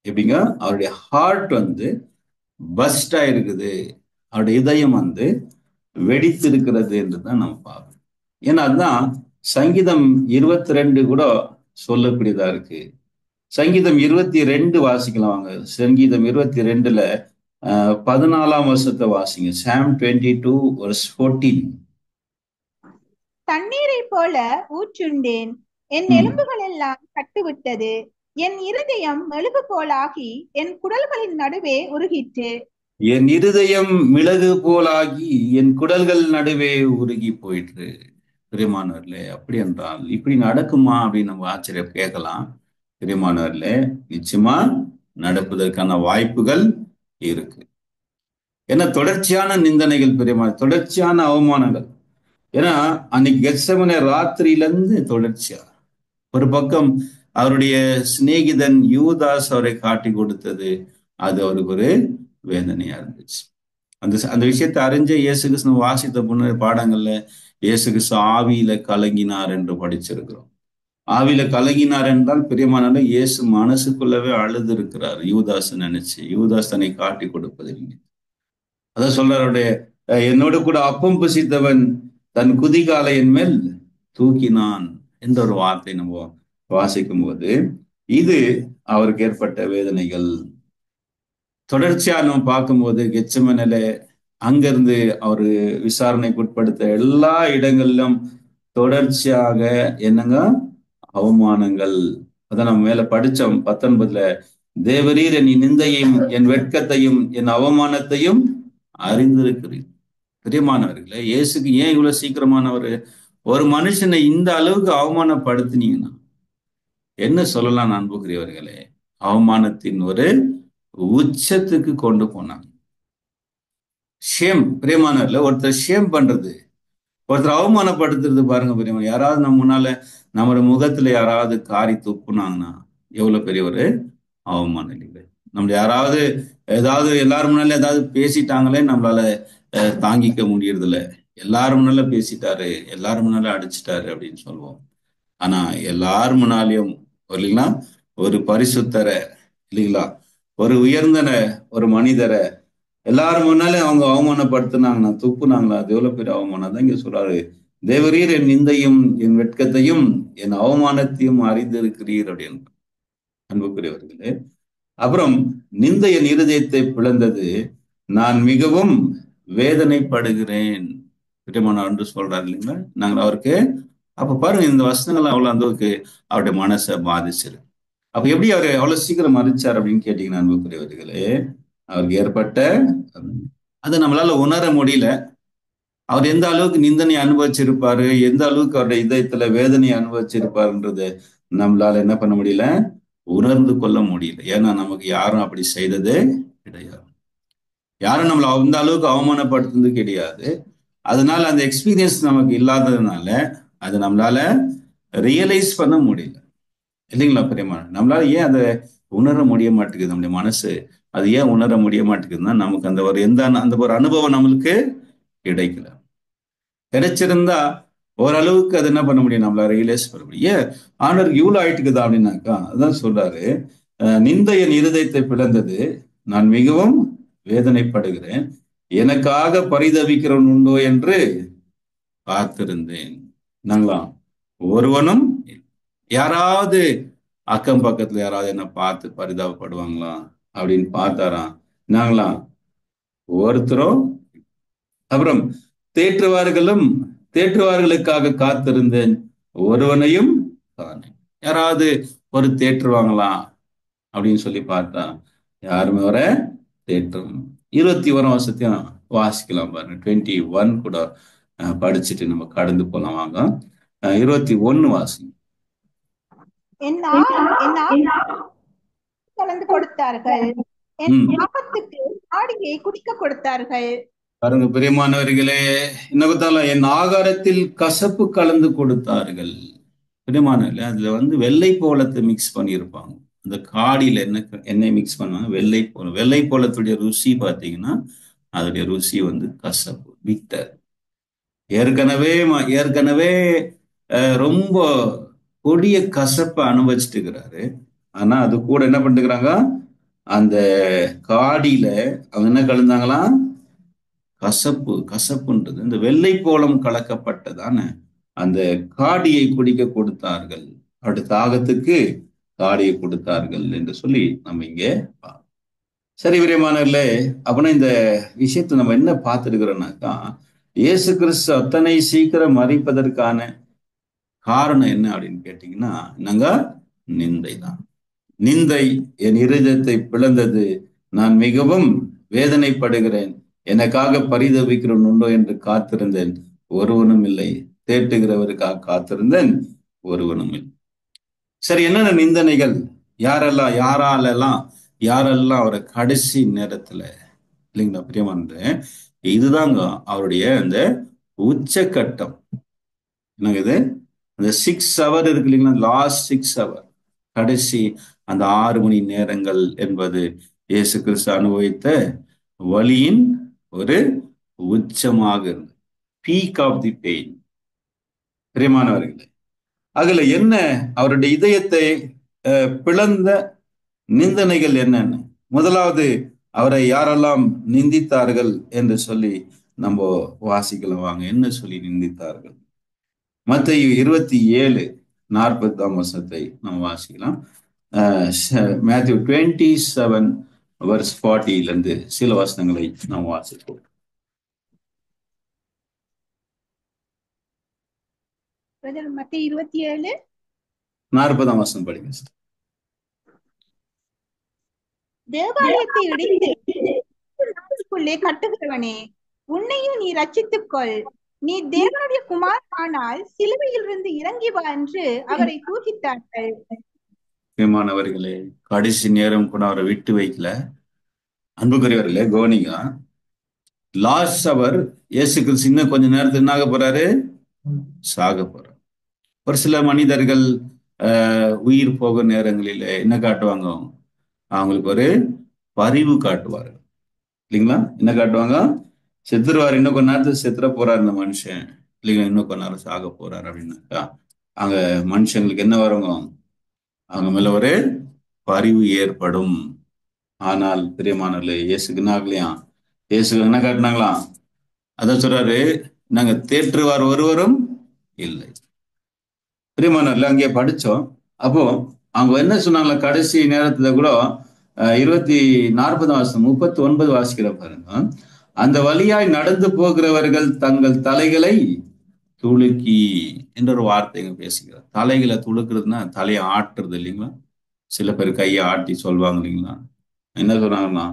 எப்படிங்க, அவருடைய ஹார்ட் பஸ்ட் ஆயிருக்குது, அவருடைய இதயம் வெடித்து இருக்கிறது என்றுதான் நம்ம பார்க்கணும். ஏன்னா அதுதான் சங்கீதம் 22 கூட சொல்லக்கூடியதா இருக்கு. சங்கீதம் 22 வாசிக்கலாம் வாங்க. சங்கீதம் 22ல 14 வாசிங்க. சாம் 22:14. தண்ணீரை போல ஊற்றுண்டேன், என் எலும்புகள் எல்லாம் கட்டுவிட்டது, என் இருதயம் மெழுகு போலாகி என் குடல்களின் நடுவே உருகிற்று. என் இருதயம் மிளகு போலாகி என் குடல்கள் நடுவே உருகி போயிற்று. பிரியமானவர்களே, அப்படி என்றால் இப்படி நடக்குமா அப்படின்னு நம்ம ஆச்சரியம் கேட்கலாம். பிரியமானவர்களே, நிச்சயமா நடப்பதற்கான வாய்ப்புகள் இருக்கு. ஏன்னா தொடர்ச்சியான நிந்தனைகள், பிரியமான தொடர்ச்சியான அவமானங்கள். ஏன்னா அன்னைக்கு கெத்செமனே ராத்திரியிலிருந்து தொடர்ச்சியா ஒரு பக்கம் அவருடைய சிநேகிதன் யூதாஸ் அவரை காட்டி கொடுத்தது, அது அவருக்கு ஒரு வேதனையா இருந்துச்சு. அந்த விஷயத்தை அறிஞ்ச இயேசு கிறிஸ்து வாசித்த முன்ன பாடங்கள்ல இயேசு கிறிஸ்து ஆவியில கலங்கினார் என்று படிச்சிருக்கிறோம். ஆவியில கலங்கினார் என்றால் பிரியமான இயேசு மனசுக்குள்ளவே அழுது இருக்கிறார் யூதாஸ் நினைச்சு, யூதாஸ் தன்னை காட்டி கொடுப்பதில்லை. அதான் சொல்றாருடைய, என்னோடு கூட அப்பம் புசித்தவன் தன் குதிகாலை என் மேல் தூக்கினான் என்ற ஒரு வார்த்தை நம்ம வாசிக்கும் போது இது அவருக்கு ஏற்பட்ட வேதனைகள். தொடர்ச்சியா நம்ம பார்க்கும்போது கெத்செமனேல அங்கிருந்து அவரு விசாரணைக்கு உட்படுத்த எல்லா இடங்களிலும் தொடர்ச்சியாக என்னங்க அவமானங்கள். அதான் நம்ம மேல படிச்சோம் 19ல, தேவரீர் என் நிந்தையும் என் வெட்கத்தையும் என் அவமானத்தையும் அறிந்திருக்கிறீர். பிரியமானவர்களே, இயேசுக்கு ஏன் இவ்வளவு சீக்கிரமானவர்? ஒரு மனுஷனை இந்த அளவுக்கு அவமானப்படுத்தினீங்கன்னா என்ன சொல்லலாம் அன்புக்குரியவர்களே? அவமானத்தின் ஒரு உச்சத்துக்கு கொண்டு போனாங்க. ஷேம். பிரியமானவர்களே, ஒருத்தர் ஷேம் பண்றது, ஒருத்தர் அவமானப்படுத்துறது பாருங்க பிரியமான. யாராவது நம்ம முன்னால நம்மளோட முகத்துல யாராவது காரி துப்புனாங்கன்னா எவ்வளவு பெரிய ஒரு அவமானம் இல்லை? நம்ம யாராவது ஏதாவது எல்லாரும் முன்னால ஏதாவது பேசிட்டாங்களே நம்மளால தாங்கிக்க முடியறது இல்லை. எல்லாரும் முன்னால பேசிட்டாரு, எல்லாரும் முன்னால அடிச்சிட்டாரு அப்படின்னு சொல்லுவோம். ஆனா எல்லாரும் முன்னாலையும் இல்லைங்களா, ஒரு பரிசுத்தரை இல்லைங்களா, ஒரு உயர்ந்தன ஒரு மனிதரை எல்லாரும் முன்னாலே அவங்க அவமானப்படுத்தினாங்கன்னா, துப்புனாங்களா, அது எவ்வளவு பெரிய அவமானம் தான். இங்க சொல்றாரு, தேவரீர் என் நிந்தையும் என் வெட்கத்தையும் என் அவமானத்தையும் அறிந்திருக்கிறீர் அப்படின்னு. அன்புக்குரியவர்களே, அப்புறம் நிந்தை என் இருதயத்தை பிளந்தது, நான் மிகவும் வேதனைப்படுகிறேன் பிரியமான என்று சொல்றாரு இல்லைங்களா. நாங்கள் அவருக்கு அப்ப பாருங்க, இந்த வசனங்கள் அவ்வளவு அளவுக்கு அவருடைய மனசை பாதிச்சிருக்கு. அப்ப எப்படி அவரு அவ்வளவு சீக்கிரம் மறிச்சார் அப்படின்னு கேட்டீங்கன்னா அன்புக்குரியவர்களே, அவருக்கு ஏற்பட்ட அதை நம்மளால உணர முடியல. அவர் எந்த அளவுக்கு நிந்தனை அனுபவிச்சிருப்பாரு, எந்த அளவுக்கு அவருடைய இதயத்துல வேதனை அனுபவிச்சிருப்பாருன்றது நம்மளால என்ன பண்ண முடியல, உணர்ந்து கொள்ள முடியல. ஏன்னா நமக்கு யாரும் அப்படி செய்ததே கிடையாது. யாரும் நம்மளை அந்த அளவுக்கு அவமானப்படுத்துறது கிடையாது. அதனால அந்த எக்ஸ்பீரியன்ஸ் நமக்கு இல்லாததுனால அது நம்மளால ரியலைஸ் பண்ண முடியல, இல்லைங்களா பிரியமான? நம்மளால ஏன் அதை உணர முடிய மாட்டேங்குது? நம்முடைய மனசு அது ஏன் உணர முடிய மாட்டேங்குதுன்னா, நமக்கு அந்த ஒரு அந்த ஒரு அனுபவம் நம்மளுக்கு கிடைக்கல. கிடைச்சிருந்தா ஓரளவுக்கு அது என்ன பண்ண முடியும், நம்மளால ரியலைஸ் பண்ண முடியும். ஏன் ஆண்டவருக்கு இவ்வளவு ஆயிட்டுக்குதா அப்படின்னாக்கா, அதான் சொல்றாரு, நிந்த என் இருதயத்தை பிளந்தது, நான் மிகவும் வேதனைப்படுகிறேன், எனக்காக பரிதவிக்கிறவன் உண்டோ என்று காத்திருந்தேன். நாங்களா ஒருவனும் யாராவது அக்கம் பக்கத்துல யாராவது என்ன பார்த்து பரிதாபப்படுவாங்களா அப்படின்னு பார்த்தாராம். நாங்களாம் ஒருத்தரும். அப்புறம் தேற்றுவார்களும் தேற்றுவார்களுக்காக காத்திருந்தேன், ஒருவனையும் காணேன். யாராவது ஒரு தேற்றுவாங்களா அப்படின்னு சொல்லி பார்த்தா யாருமே வர தேற்றும். 21 வாசிக்கலாம் பாருங்க. 21 கூட படிச்சுட்டு நம்ம கடந்து போலாம் வாங்க. 21 வாசி. என் கலந்து கொடுத்தார்கள், என் ஆபத்துக்கு ஆடியை குடிக்க கொடுத்தார்கள். பாருங்க பிரியமானவர்களே, என்ன பார்த்தாலும் என் ஆகாரத்தில் கசப்பு கலந்து கொடுத்தார்கள். பிரியமானவர்களே, அதுல வெள்ளை போலத்தை மிக்ஸ் பண்ணியிருப்பாங்க. அந்த காடியில எண்ணெய் மிக்ஸ் பண்ணுவாங்க. வெள்ளை போலத்துடைய ருசி பார்த்தீங்கன்னா அதோடைய ருசி கசப்பு, பிட்டர். ஏற்கனவே ஏற்கனவே ரொம்ப கொடிய கசப்பை அனுபவிச்சுட்டு இருக்கிறாரு. ஆனா அது கூட என்ன பண்ணிருக்கிறாங்க, அந்த காடியில அவங்க என்ன கலந்தாங்களாம், கசப்புன்றது இந்த வெள்ளை போலம் கலக்கப்பட்டதான அந்த காடியை குடிக்க கொடுத்தார்கள். அவருடைய தாகத்துக்கு காடியை கொடுத்தார்கள் என்று சொல்லி நம்ம இங்கே சரி விரைமானர்களே. அப்படின்னா இந்த விஷயத்தை நம்ம என்ன பார்த்துருக்கிறோம்னாக்கா, இயேசு கிறிஸ்து அத்தனை சீக்கிரம் மறிப்பதற்கான காரணம் என்ன அப்படின்னு கேட்டீங்கன்னா, நாங்க நிந்தை தான். நிந்தை என் இருதயத்தை பிளந்தது, நான் மிகவும் வேதனைப்படுகிறேன், எனக்காக பரிதவிக்கிறவன் உண்டோ என்று காத்திருந்தேன், ஒருவனும் இல்லை, தேட்டுகிறவருக்காக காத்திருந்தேன், ஒருவனும் இல்லை. சரி, என்னென்ன நிந்தனைகள், யாரெல்லாம் அவரை கடைசி நேரத்துல, இல்லைங்களா பிரியமானது, இதுதாங்க அவருடைய அந்த உச்சக்கட்டம். என்னங்க இது, அந்த 6 hour இருக்கு இல்லைங்களா, லாஸ்ட் 6 hour, கடைசி அந்த 6 மணி நேரங்கள் என்பது இயேசு கிறிஸ்து அனுபவித்த வலியின் ஒரு உச்சமாக இருந்தது. Peak of the pain. பிரியமானவர்களே, அதுல என்ன அவருடைய இதயத்தை பிளந்த நிந்தனைகள் என்னென்ன? முதலாவது, அவரை யாரெல்லாம் நிந்தித்தார்கள் என்று சொல்லி நம்ம வாசிக்கலாம் வாங்க. என்ன சொல்லி நிந்தித்தார்கள்? மத்தேயு 27:40 நம்ம வாசிக்கலாம். மேத்யூ 27:40 சில வசனங்களை நாம் வாசிப்போம். மத்தேயு 27:40 படிங்க. தேவாலயத்தை இடித்து கட்டுகிறவனே, உன்னையும் நீ ரட்சித்துக்கொள், நீ தேவனுடைய குமார் ஆனால் சிலுவையில் இருந்து இறங்கி வா என்று அவரை தூக்கித்தார்கள். பிரியமானவர்களே, கடைசி நேரம் கூட அவரை விட்டு வைக்கல. அன்புக்குரியவர்களே கவனிங்க, லாஸ்ட் அவர் இயேசு கிறிஸ்து இன்னும் கொஞ்ச நேரத்துக்கு என்ன ஆக போறாரு, சாக போறாரு. ஒரு சில மனிதர்கள் உயிர் போக நேரங்களில என்ன காட்டுவாங்க, அவங்களுக்கு ஒரு பரிவு காட்டுவார்கள், இல்லைங்களா? என்ன காட்டுவாங்க, செத்துருவார், இன்னும் கொஞ்ச நேரத்துக்கு செத்துற போறாரு இந்த மனுஷன், இல்லைங்களா, இன்னும் கொஞ்ச நேரம் சாக போறாரு அப்படின்னாக்கா அங்க மனுஷங்களுக்கு என்ன வருங்க, அவங்க மேல ஒரு பரிவு ஏற்படும். ஆனால் பிரியமானவர்களே, இயேசுக்கு என்ன ஆகலையா, இயேசுக்கு என்ன காட்டினாங்களாம், அதான் சொல்றாரு, நாங்க தேற்றுவார் ஒருவரும் இல்லை. பிரியமானவர்களே, அங்கே படிச்சோம். அப்போ அவங்க என்ன சொன்னாங்களா, கடைசி நேரத்துல கூட 39 வாசிக்கிற பாருங்க. அந்த வழியாய் நடந்து போகிறவர்கள் தங்கள் தலைகளை துளுக்கி என்ற ஒரு வார்த்தைங்க பேசுகிறார். தலைகளை துளுக்குறதுன்னா தலையை ஆட்டுறது இல்லைங்களா? சில பேர் கையை ஆட்டி சொல்லுவாங்க இல்லைங்களா? என்ன சொன்னாங்கன்னா,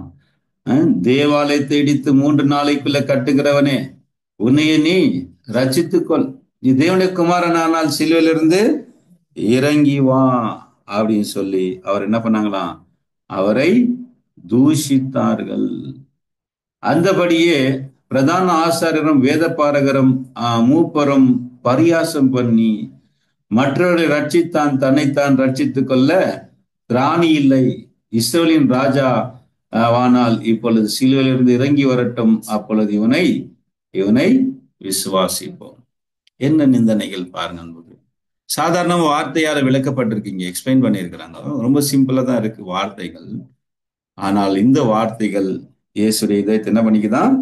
தேவாலயத்தை இடித்து 3 நாளைக்குள்ள கட்டுகிறவனே, உன்னைய நீ ரட்சித்துக்கொள், நீ தேவனுடைய குமாரன் ஆனால் சிலுவையிலிருந்து இறங்கி வா அப்படின்னு சொல்லி அவர் என்ன பண்ணாங்களாம், அவரை தூஷித்தார்கள். அந்தபடியே பிரதான ஆசாரியரும் வேதபாரகரும் மூப்பரும் பரியாசம் பண்ணி மற்றவர்களை ரட்சித்தான் தன்னைத்தான் ரட்சித்துக் கொள்ள திராணி இல்லை. இஸ்ரவேலின் ராஜா வானால் இப்பொழுது சிலுவையிலிருந்து இறங்கி வரட்டும், அப்பொழுது இவனை இவனை விசுவாசிப்போம். என்ன நிந்தனைகள் பாருங்க அன்பு. சாதாரண வார்த்தையால விளக்கப்பட்டிருக்கீங்க, எக்ஸ்பிளைன் பண்ணியிருக்கிறாங்க. ரொம்ப சிம்பிளா தான் இருக்கு வார்த்தைகள். ஆனால் இந்த வார்த்தைகள் இயேசுடைய இதயத்தை என்ன பண்ணிக்குதான்?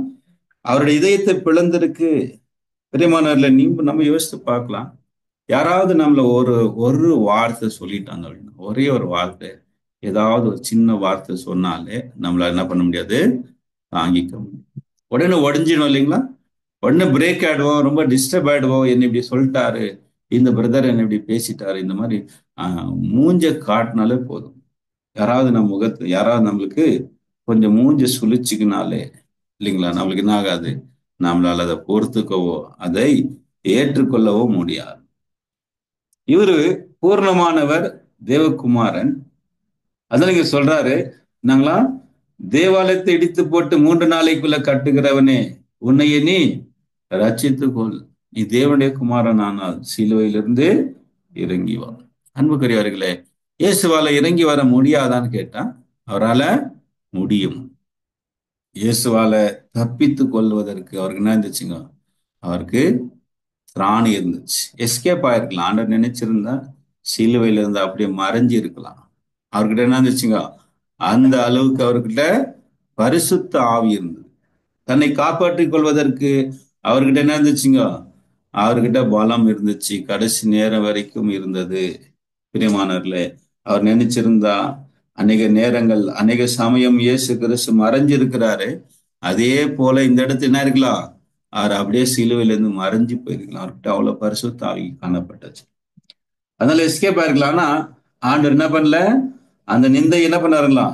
அவருடைய இதயத்தை பிளந்திருக்கு. பிரியமானவர்களை நம்ம யோசித்து பார்க்கலாம். யாராவது நம்மள ஒரு ஒரு வார்த்தை சொல்லிட்டாங்க அப்படின்னா, ஒரே ஒரு வார்த்தை, ஏதாவது ஒரு சின்ன வார்த்தை சொன்னாலே நம்மளால என்ன பண்ண முடியாது? தாங்கிக்க முடியும். உடனே உடஞ்சிடும் இல்லைங்களா? உடனே பிரேக் ஆயிடுவோம், ரொம்ப டிஸ்டர்ப் ஆயிடுவோம். என்ன இப்படி சொல்லிட்டாரு, இந்த பிரதர் என்ன இப்படி பேசிட்டாரு, இந்த மாதிரி மூஞ்ச காட்டினாலே போதும். யாராவது நம்ம முகத்தை, யாராவது நம்மளுக்கு கொஞ்சம் மூஞ்ச சுழிச்சுக்கினாலே இல்லைங்களா, நம்மளுக்கு என்ன ஆகாது? நம்மளால அதை பொறுத்துக்கவோ அதை ஏற்றுக்கொள்ளவோ முடியாது. இவரு பூர்ணமானவர், தேவகுமாரன். அதான் நீங்க சொல்றாரு, நாங்களா தேவாலயத்தை இடித்து போட்டு 3 நாளைக்குள்ள கட்டுகிறவனே, உன்னையே நீ ரட்சித்துக்கொள், நீ தேவனுடைய குமாரன் ஆனால் சிலுவையிலிருந்து இறங்கி வா. அன்புக்குரியவர்களே, இயேசுவால இறங்கி வர முடியாதான்னு கேட்டா அவரால முடியும். இயேசுவால தப்பித்து கொள்வதற்கு அவருக்கு என்ன இருந்துச்சுங்க? அவருக்கு திராணி இருந்துச்சு. எஸ்கேப் ஆயிருக்கலாம். ஆண்டவர் நினைச்சிருந்தா சிலுவையில இருந்து அப்படியே மறைஞ்சு இருக்கலாம். அவர்கிட்ட என்ன இருந்துச்சுங்க? அந்த அளவுக்கு அவர்கிட்ட பரிசுத்த ஆவி இருந்தது. தன்னை காப்பாற்றிக் கொள்வதற்கு அவர்கிட்ட என்ன இருந்துச்சுங்க? அவர்கிட்ட பலம் இருந்துச்சு. கடைசி நேரம் வரைக்கும் இருந்தது. பிரியமானவர்களே, அவர் நினைச்சிருந்தா அநேக நேரங்கள், அநேக சமயம் இயேசு கிறிஸ்து மறைஞ்சிருக்கிறாரு. அதே போல இந்த இடத்துல என்ன இருக்கலாம்? அவர் அப்படியே சிலுவையில இருந்து மறைஞ்சு போயிருக்கலாம். அவர்கிட்ட அவ்வளவு பரிசுத்த ஆவி காணப்பட்டுச்சு. அதனால எஸ்கேப் ஆயிருக்கலாம். ஆனா ஆண்டவர் என்ன பண்ணல? அந்த நிந்தை என்ன பண்ணாருங்களா?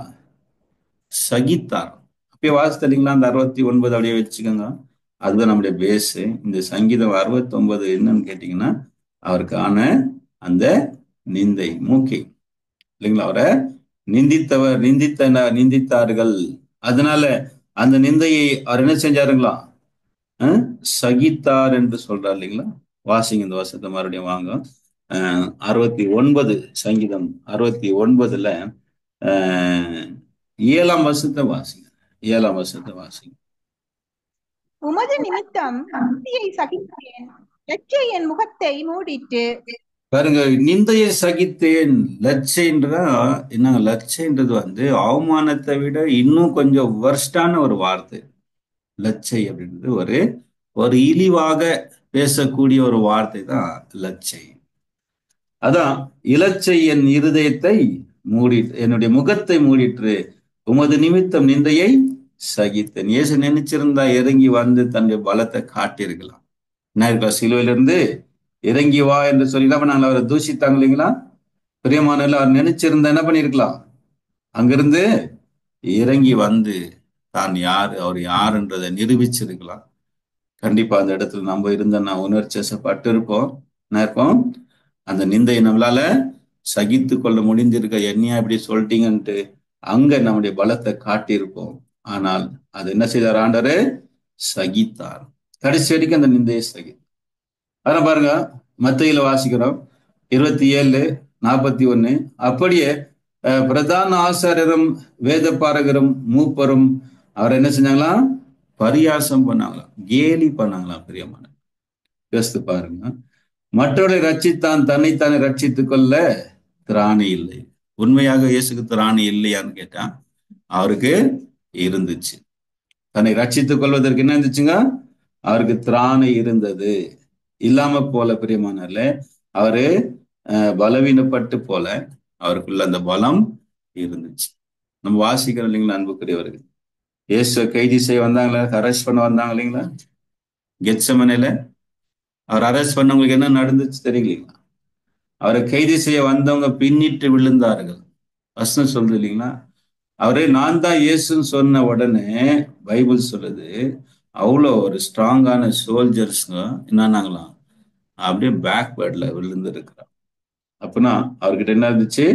சகித்தார். அப்படியே வாசித்தீங்களா? அந்த 69 அப்படியே வச்சுக்கோங்க. அதுதான் நம்முடைய பேஸ். இந்த சங்கீதம் 69 என்னன்னு கேட்டீங்கன்னா, அவருக்கான அந்த நிந்தை, மூக்கை இல்லைங்களா, அவரை நிந்தித்தார்கள். அதனால அந்த நிந்தையை அவர் என்ன செஞ்சாருங்களா? சகித்தார் என்று சொல்றார் இல்லைங்களா? வாசிங்க இந்த வருஷத்தை மறுபடியும் வாங்க. 69 சங்கீதம் 69ல 7ஆம் வசனத்தை வாசிங்க. 7ஆம் வசனத்தை வாசிங்க. உமது நிமித்தம் நிந்தையை சகித்தேன், லட்சை என் முகத்தை மூடிட்டு. பாருங்க, நிந்தையை சகித்தேன். லட்சைன்றா என்னங்க? லட்சைன்றது அவமானத்தை விட இன்னும் கொஞ்சம் வர்ஸ்டான ஒரு வார்த்தை. லட்சை அப்படின்றது ஒரு இழிவாக பேசக்கூடிய ஒரு வார்த்தை தான் லட்சை. அதான் இலச்சை என் இருதயத்தை மூடிட்டு, என்னுடைய முகத்தை மூடிட்டு, உமது நிமித்தம் நிந்தையை சகித்தேன். இயேசு நினைச்சிருந்தா இறங்கி வந்து தன்னுடைய பலத்தை காட்டியிருக்கலாம். என்ன இருக்கா? சிலுவையிலிருந்து இறங்கி வா என்று சொல்லி என்ன பண்ணாங்க? அவரை தூஷித்தாங்க இல்லைங்களா? பிரியமானவர்கள், அவர் நினைச்சிருந்தா என்ன பண்ணிருக்கலாம்? அங்கிருந்து இறங்கி வந்து தான் யார், அவர் யாருன்றதை நிரூபிச்சிருக்கலாம். கண்டிப்பா அந்த இடத்துல நம்ம இருந்தோம்னா உணர்ச்சிப்பட்டு இருப்போம். என்ன இருப்போம்? அந்த நிந்தையை நம்மளால சகித்து கொள்ள முடிந்திருக்க, என்னையா இப்படி சொல்லிட்டீங்கன்ட்டு அங்க நம்முடைய பலத்தை காட்டியிருப்போம். ஆனால் அது என்ன செய்தார்? ஆண்டவரே சகித்தார். கடைசி வரைக்கும் அந்த நிந்தையை சகித்தார். அதான் பாருங்க, மத்தேயுல வாசிக்கிறோம் 27:41. அப்படியே பிரதான ஆசாரியரும் வேதபாரகரும் மூப்பரும் அவர் என்ன செஞ்சாங்களாம்? பரியாசம் பண்ணாங்களாம், கேலி பண்ணாங்களாம். பிரியமான யோசித்து பாருங்க. மற்றவரை ரட்சித்தான் தன்னைத்தானே ரட்சித்துக் கொள்ள திராணி இல்லை. உண்மையாக இயேசுக்கு திராணி இல்லையான்னு கேட்டா அவருக்கு இருந்துச்சு. தன்னை ரட்சித்துக் கொள்வதற்கு என்ன இருந்துச்சுங்க? அவருக்கு திராணி இருந்தது. இல்லாம போல பிரியமானல, அவரு பலவீனப்பட்டு போல, அவருக்குள்ள அந்த பலம் இருந்துச்சு. நம்ம வாசிக்கிறோம் இல்லைங்களா அன்புக்குரியவர்கள்? இயேசுவை கைது செய்ய வந்தாங்களா, அரெஸ்ட் பண்ண வந்தாங்க இல்லைங்களா கெத்செமனேல? அவர் அரெஸ்ட் பண்ணவங்களுக்கு என்ன நடந்துச்சு தெரியலீங்களா? அவரை கைது செய்ய வந்தவங்க பின்னிட்டு விழுந்தார்கள். வசனம் சொல்றது இல்லைங்களா? அவரே நான் தான் இயேசுன்னு சொன்ன உடனே பைபிள் சொல்லுது, அவ்வளோ ஒரு ஸ்ட்ராங்கான சோல்ஜர்ஸ்ங்க என்னன்னாங்களாம், அப்படியே பேக்வேர்ட்ல விழுந்து இருக்கிறார். அப்படின்னா அவர்கிட்ட என்ன இருந்துச்சு?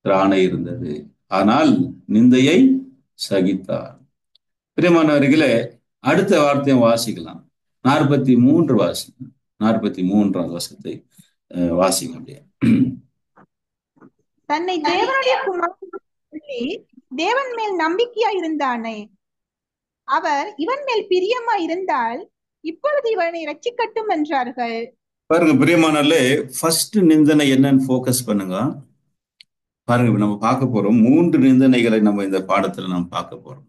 திராணை இருந்தது. ஆனால் நிந்தையை சகித்தார். பிரியமானவர்களே, அடுத்த வார்த்தையை வாசிக்கலாம். 43 வாசிக்கலாம். 43ஆம் வசனத்தை வாசிக்க முடியும். தன்னை தேவனுடைய குமாரன் சொல்லி தேவன் மேல் நம்பிக்கையா இருந்தானே, அவர் இவன் மேல் பிரியமா இருந்தால் இப்பொழுது இவனை ரட்சிக்கட்டும் என்றார்கள். பாருங்க பிரியமானவர்களே, ஃபர்ஸ்ட் நிந்தனை என்னன்னு ஃபோக்கஸ் பண்ணுங்க. பாருங்க, நம்ம பார்க்க போறோம் 3 நிந்தனைகளை நம்ம இந்த பாடத்துல நம்ம பார்க்க போறோம்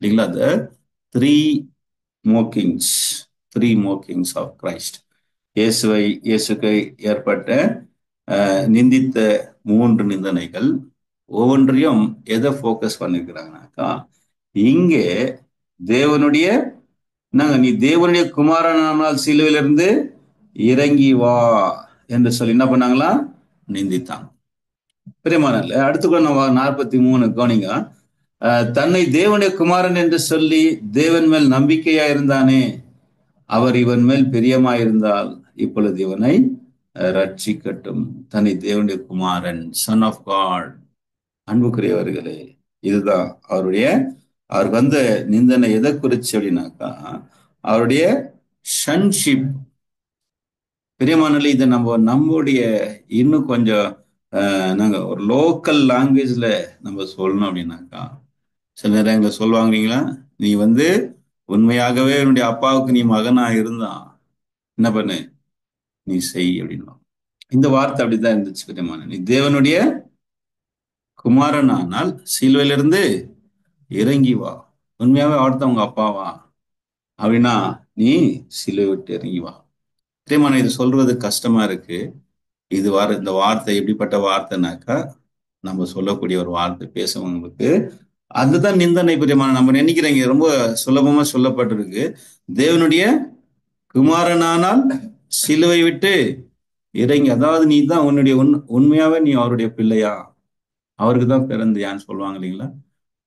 இல்லைங்களா? the three mockings of Christ. இயேசுக்கு ஏற்பட்ட நிந்தித்த 3 நிந்தனைகள். ஒவ்வொன்றையும் எதை ஃபோக்கஸ் பண்ணிருக்கிறாங்கனாக்கா, இங்கே தேவனுடைய நீ தேவனுடைய குமாரனால் சிலுவையிலிருந்து இறங்கி வா என்று சொல்லி என்ன பண்ணாங்களா? நிந்தித்தாங்க. பிரியமானல்ல, அடுத்து கூட நம்ம 43 கவனிங்க. தன்னை தேவனுடைய குமாரன் என்று சொல்லி தேவன் மேல் நம்பிக்கையா இருந்தானே, அவர் இவன் மேல் பிரியமாயிருந்தால் இப்பொழுது இவனை ரட்சிக்கட்டும். தன்னை தேவனுடைய குமாரன், சன் ஆஃப் காட். அன்புக்குரியவர்களே, இதுதான் அவர் வந்த நிந்தனை எதை குறிச்சு அப்படின்னாக்கா, அவருடைய சன்ஷிப். பிரியமானல்ல, இதை நம்முடைய இன்னும் கொஞ்சம் நாங்க ஒரு லோக்கல் லாங்குவேஜ்ல நம்ம சொல்லணும் அப்படின்னாக்கா, சில நேரங்களில் சொல்லுவாங்க, நீ உண்மையாகவே என்னுடைய அப்பாவுக்கு நீ மகனா இருந்தான், என்ன பண்ணு, நீ செய் அப்படின்னா. இந்த வார்த்தை அப்படிதான் இருந்துச்சு. பிரியமான, நீ தேவனுடைய குமாரனானால் சிலுவையிலிருந்து இறங்கி வா. உண்மையாவே அவர்தான் உங்க அப்பாவா அப்படின்னா நீ சிலுவை விட்டு இறங்கி வா. பிரியமான, இது சொல்றது கஷ்டமா இருக்கு. இந்த வார்த்தை எப்படிப்பட்ட வார்த்தைனாக்கா, நம்ம சொல்லக்கூடிய ஒரு வார்த்தை பேசுவவங்களுக்கு அதுதான் நிந்தனை. பிரியமான, நம்ம நினைக்கிறீங்க ரொம்ப சுலபமா சொல்லப்பட்டிருக்கு. தேவனுடைய குமாரனானால் சிலுவை விட்டு இறங்கி, அதாவது நீ தான் உன்னுடைய உண்மையாவே நீ அவருடைய பிள்ளையா, அவருக்கு தான் பிறந்தியான்னு சொல்லுவாங்க இல்லைங்களா?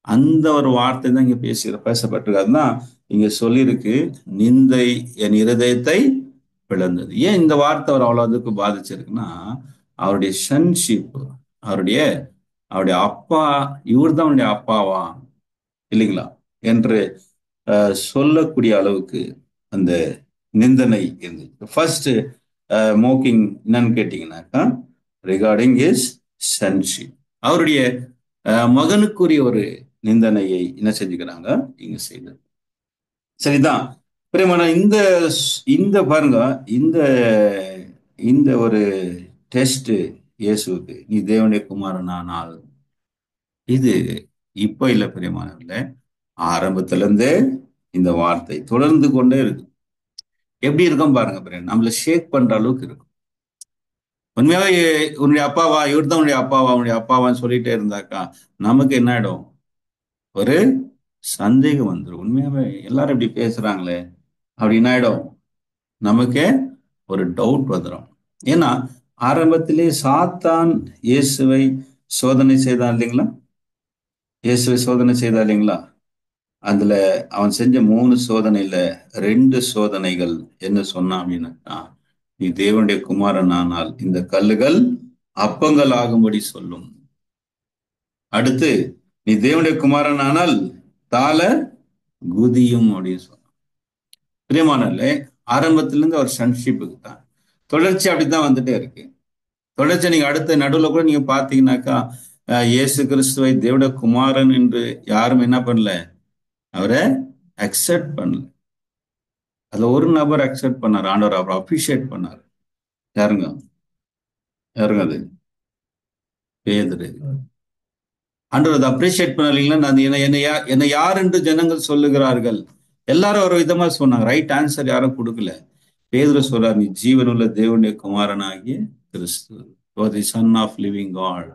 அந்த ஒரு வார்த்தை தான் இங்க பேசப்பட்டிருக்கு. அதுதான் இங்க சொல்லியிருக்கு, நிந்தை என் இருதயத்தை பிளந்தது. ஏன் இந்த வார்த்தை அவர் அவ்வளவுக்கு பாதிச்சிருக்குன்னா, அவருடைய சன்ஷிப், அவருடைய அப்பா, இவர் தான் அவனுடைய அப்பாவா இல்லைங்களா என்று சொல்லக்கூடிய அளவுக்கு அந்த நிந்தனை இருந்துச்சு. ஃபர்ஸ்ட் மோக்கிங் என்னன்னு கேட்டீங்கன்னாக்கா, ரிகார்டிங் ஹிஸ் சன்ஷிப், அவருடைய மகனுக்குரிய ஒரு நிந்தனையை என்ன செஞ்சுக்கிறாங்க இங்க செய்தது. சரிதான் பிரியமான, இந்த பாருங்க, இந்த ஒரு டெஸ்ட் இயேசுக்கு, நீ தேவனுடைய குமாரனானால், இது இப்ப இல்ல பிரியமானவர்களே, ஆரம்பத்துல இருந்தே இந்த வார்த்தை தொடர்ந்து கொண்டே இருக்கு. எப்படி இருக்கும் பாருங்க பிரியன், நம்மள ஷேக் பண்ற அளவுக்கு இருக்கும். உண்மையாவே உன்னுடைய அப்பாவா, இவர் தான் உன்னுடைய அப்பாவா, உன்னுடைய அப்பாவான்னு சொல்லிட்டே இருந்தாக்கா நமக்கு என்ன ஆயிடும், ஒரு சந்தேகம் வந்துடும். உண்மையாவே எல்லாரும் இப்படி பேசுறாங்களே அப்படின்னு ஆயிடும், நமக்கே ஒரு டவுட் வந்துடும். ஏன்னா ஆரம்பத்திலே சாத்தான் இயேசுவை சோதனை செய்தான் இல்லைங்களா? இயேசுவை சோதனை செய்தா இல்லைங்களா? அதுல அவன் செஞ்ச 3 சோதனையில 2 சோதனைகள் என்ன சொன்னான் அப்படின்னா, நீ தேவனுடைய குமாரன் ஆனால் இந்த கல்லுகள் அப்பங்கள் ஆகும்படி சொல்லும். அடுத்து, நீ தேவனுடைய குமாரன் ஆனால் தாள குதியும் அப்படின்னு சொன்னான். பிரியமானல்ல, ஆரம்பத்திலிருந்து அவர் சன்ஷிப்புக்கு தான் தொடர்ச்சி அப்படித்தான் வந்துட்டே இருக்கு. தொடர்ச்சி நீங்க அடுத்த நடுவில் கூட நீங்க பாத்தீங்கன்னாக்கா, இயேசு கிறிஸ்துவை தேவனுடைய குமாரன் என்று யாரும் என்ன பண்ணல, அவரை அக்செப்ட் பண்ணல. அதுல ஒரு நபர் அக்செப்ட் பண்ணார், ஆண்டவர் அவரை அப்ரிஷியேட் பண்ணார். யாருங்க அது? பேதுரு. ஆண்டவர் அதை அப்ரிஷியேட் பண்ணலீங்களா? என்னை யார் என்று ஜனங்கள் சொல்லுகிறார்கள். எல்லாரும் ஒரு விதமா சொன்னாங்க. ரைட் ஆன்சர் யாரும் கொடுக்கல. பேதுரு சொல்றார், நீ ஜீவனுள்ள தேவனுடைய குமாரனாகிய கிறிஸ்து, தி சன் ஆஃப் லிவிங் காட்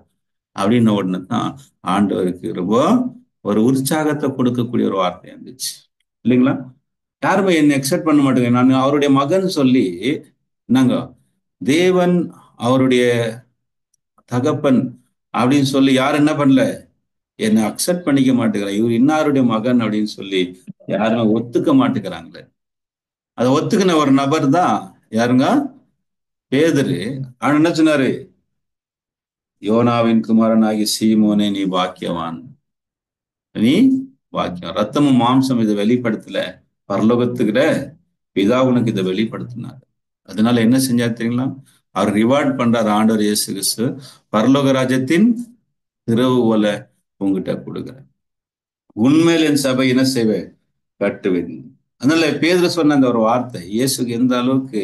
அப்படின்னு உடனே தான் ஆண்டவருக்கு ரொம்ப ஒரு உற்சாகத்தை கொடுக்கக்கூடிய ஒரு வார்த்தை இருந்துச்சு இல்லைங்களா? யாருமே என்னை அக்செப்ட் பண்ண மாட்டேங்க, நான் அவருடைய மகன் சொல்லி, என்னங்க தேவன் அவருடைய தகப்பன் அப்படின்னு சொல்லி யாரும் என்ன பண்ணல, என்னை அக்செப்ட் பண்ணிக்க மாட்டேங்கிறாங்க. இவர் இன்னாருடைய மகன் அப்படின்னு சொல்லி யாருமே ஒத்துக்க மாட்டேங்கிறாங்களே. அதை ஒத்துக்கின ஒரு நபர் தான் யாருங்க? பேதுரு. ஆனா என்ன சொன்னாரு, யோனாவின் குமாரனாகி சீமோனே நீ பாக்கியவான், நீ வாக்கியம். ரத்தமும் மாம்சம் இதை வெளிப்படுத்தல, பரலோகத்துக்கிற பிதா உனக்கு இதை வெளிப்படுத்தினார். அதனால என்ன செஞ்சார் தெரியுங்களா? அவர் ரிவார்ட் பண்றார் ஆண்டவர் இயேசு கிறிஸ்து. பரலோக ராஜ்யத்தின் திறவுகோல உங்ககிட்ட கொடுக்குறேன், உண்மையில் என் சபை என்ன செய்வேன், கட்டுவேன். அதனால பேதுரு சொன்ன அந்த ஒரு வார்த்தை இயேசுக்கு எந்த அளவுக்கு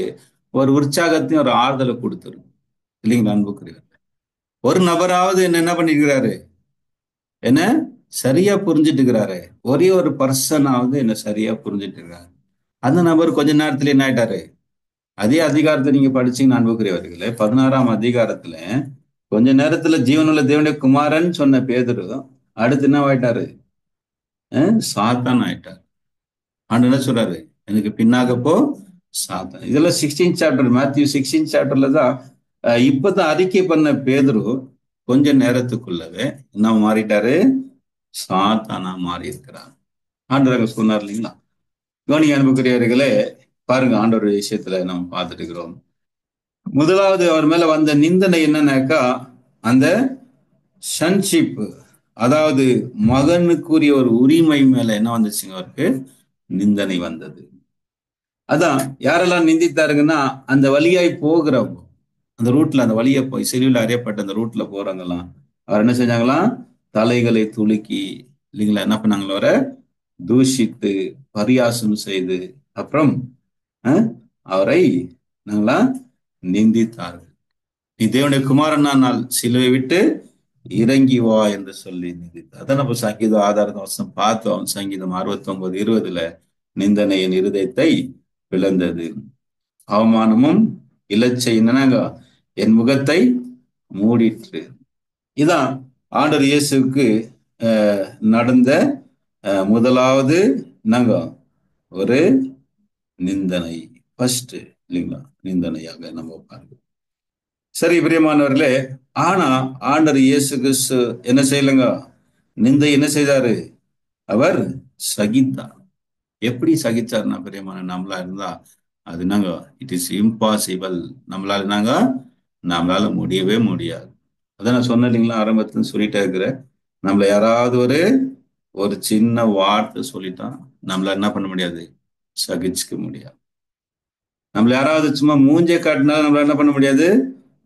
ஒரு உற்சாகத்தையும் ஒரு ஆறுதலை கொடுத்துரும் இல்லைங்களா அன்புக்குரியவர். ஒரு நபராவது என்ன பண்ணிருக்கிறாரு, என்ன சரியா புரிஞ்சுட்டு இருக்கிறாரு. ஒரே ஒரு பர்சனாவது என்ன சரியா புரிஞ்சுட்டு இருக்காரு. அந்த நபர் கொஞ்ச நேரத்துல என்ன ஆயிட்டாரு, அதே அதிகாரத்தை நீங்க படிச்சீங்க அன்புக்குரியவர்களே, 16ஆம் அதிகாரத்துல கொஞ்ச நேரத்துல ஜீவனுள்ள தேவனுடைய குமாரன் சொன்ன பேதுரு அடுத்து என்ன ஆயிட்டாரு, சாத்தான் ஆயிட்டார். ஆண்டு என்ன சொல்றாரு, எனக்கு பின்னாக போ சாத்தான். இதெல்லாம் 16 சாப்டர், மேத்யூ 16 சாப்டர்ல தான் இப்பதான் அறிக்கை பண்ண பேதுரு கொஞ்ச நேரத்துக்குள்ளவே என்ன மாறிட்டாரு, சாத்தானா மாறி இருக்கிறார். ஆண்டவர் சொன்னார் இல்லைங்களா. கவனி அன்புக்குரியவர்களே, பாருங்க ஆண்டவர் விஷயத்துல நம்ம பார்த்துட்டு இருக்கிறோம். முதலாவது அவர் மேல வந்த நிந்தனை என்னன்னாக்கா, அந்த சன்ஷிப், அதாவது மகனுக்குரிய ஒரு உரிமை மேல என்ன வந்துச்சுங்க, அவருக்கு நிந்தனை வந்தது. அதான் யாரெல்லாம் நிந்தித்தாருங்கன்னா, அந்த வழியாய் போகிறவங்க, அந்த ரூட்ல அந்த வழியை போய் சிலுவையில் அறியப்பட்ட அந்த ரூட்ல போறவங்கலாம் அவர் என்ன செஞ்சாங்களாம், தலைகளை துலுக்கி இல்லைங்களா, என்ன பண்ணாங்களோ அவரை தூஷித்து பரியாசம் செய்து அப்புறம் அவரை நாங்களா நிந்தித்தார்கள். நீ தேவனுடைய குமாரனால் சிலுவை விட்டு இறங்கி வா என்று சொல்லி நிந்தித்தார். அதான் நம்ம சங்கீதம் ஆதார வசனம் பார்த்தோம். சங்கீதம் 69:20 நிந்தனை என் இருதயத்தை பிளந்தது, அவமானமும் இலச்சை என்னங்க என் முகத்தை மூடிற்று. இதான் ஆண்டவர் இயேசுக்கு நடந்த முதலாவது நாங்க ஒரு நிந்தனை, ஃபர்ஸ்ட் இல்லைங்களா, நிந்தனையாக நம்ம பார்க்கிறோம். சரி பிரியமானவர்களே, ஆனா ஆண்டவர் இயேசு கிறிஸ்து என்ன செய்யலங்க, நிந்தை என்ன செய்தாரு, அவர் சகித்தார். எப்படி சகிச்சார்னா பிரியமான, நம்மளா இருந்தா அது நாங்க இட் இஸ் இம்பாசிபிள், நம்மளால முடியவே முடியாது. அதான் நான் சொன்னேன் இல்லைங்களா, ஆரம்பத்துல சொல்லிட்டே இருக்கிறேன். நம்மள யாராவது ஒரு சின்ன வார்த்தை சொல்லிட்டா நம்மள என்ன பண்ண முடியாது, சகிச்சுக்க முடியாது. நம்மள யாராவது சும்மா மூஞ்சே காட்டினா நம்மள என்ன பண்ண முடியாது,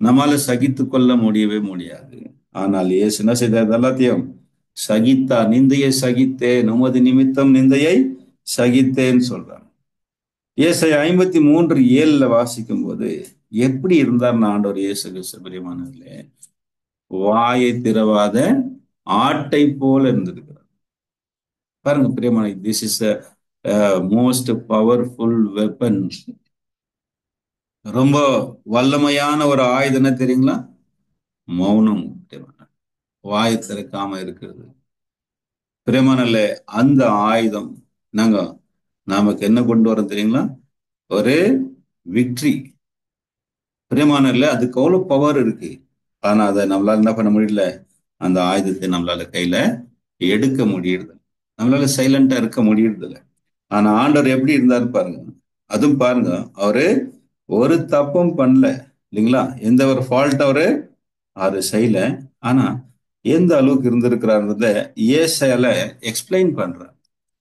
நம்மளால சகித்து கொள்ள முடியவே முடியாது. ஆனால் இயேசு என்ன செய்தார், எல்லாத்தையும் சகித்தார். நிந்தையை சகித்தேன், உமது நிமித்தம் நிந்தையை சகித்தேன்னு சொல்றார். ஏசாயா 53:7 வாசிக்கும் போது எப்படி இருந்தார் ஆண்டவர் இயேசு கிறிஸ்து பிரியமானவர்களே, வாயை திறவாத ஆட்டை போல இருந்திருக்கிறார். பாருங்க பிரியமான, this is most powerful weapon. ரொம்ப வல்லமையான ஒரு ஆயுதம் என்ன தெரியுங்களா, மௌனம். வாயை திறக்காம இருக்கிறது பிரியமானல்ல. அந்த ஆயுதம் நமக்கு என்ன கொண்டு வரோம் தெரியுங்களா, ஒரு விக்டரி பிரியமானல்ல. அதுக்கு அவ்வளவு பவர் இருக்கு. ஆனா அதை நம்மளால என்ன பண்ண முடியல, அந்த ஆயுதத்தை நம்மளால கையில எடுக்க முடியுது, நம்மளால சைலண்டா இருக்க முடியுறது இல்லை. ஆனா ஆண்டவர் எப்படி இருந்தாரு பாருங்க. அதுவும் பாருங்க, அவரு ஒரு தப்பும் பண்ணல இல்லைங்களா, எந்த ஒரு ஃபால்ட் அவரு செய்யல. ஆனா எந்த அளவுக்கு இருந்திருக்கிறார்ன்றத ஏசாயால எக்ஸ்பிளைன் பண்றார்.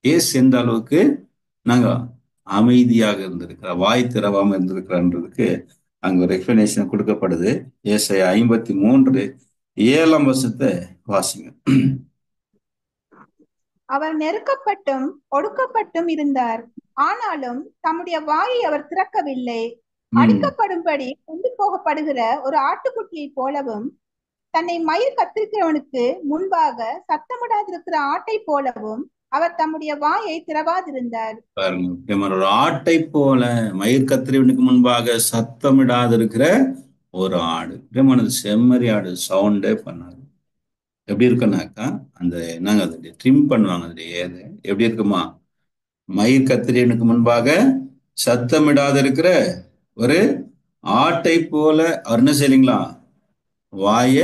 ஏசு எந்த அளவுக்கு அமைதியாக இருந்திருக்கிறார், வாய் திறவாம இருந்திருக்கிறான்றதுக்கு அங்க ஒரு எக்ஸ்பிளனேஷன் கொடுக்கப்படுது. ஏசாயா 53:7 வாசிங்க. அவர் நெருக்கப்பட்டும் ஒடுக்கப்பட்டும் இருந்தார், ஆனாலும் தம்முடைய வாயை அவர் திறக்கவில்லை. அடிக்கப்படும்படி கொண்டு போகப்படுகிற ஒரு ஆட்டுக்குட்டியை போலவும், தன்னை மயிர் கத்திருக்கிறவனுக்கு முன்பாக சத்தமிடாதிருக்கிற ஆட்டை போலவும் அவர் தம்முடைய வாயை திறவாதிருந்தார். பாருங்க, ஒரு ஆட்டை போல மயிர் கத்திரிவனுக்கு முன்பாக சத்தமிடாதிருக்கிற ஒரு ஆடு. செம்மறி ஆடு சவுண்டே பண்ணாரு. எப்படி இருக்குன்னாக்கா, அந்த என்னங்க அது ட்ரிம் பண்ணுவாங்க, அது ஏது எப்படி இருக்குமா, மயிர் கத்திரியனுக்கு முன்பாக சத்தமிடாத இருக்கிற ஒரு ஆட்டை போல அவர் என்ன செய்யலீங்களா, வாய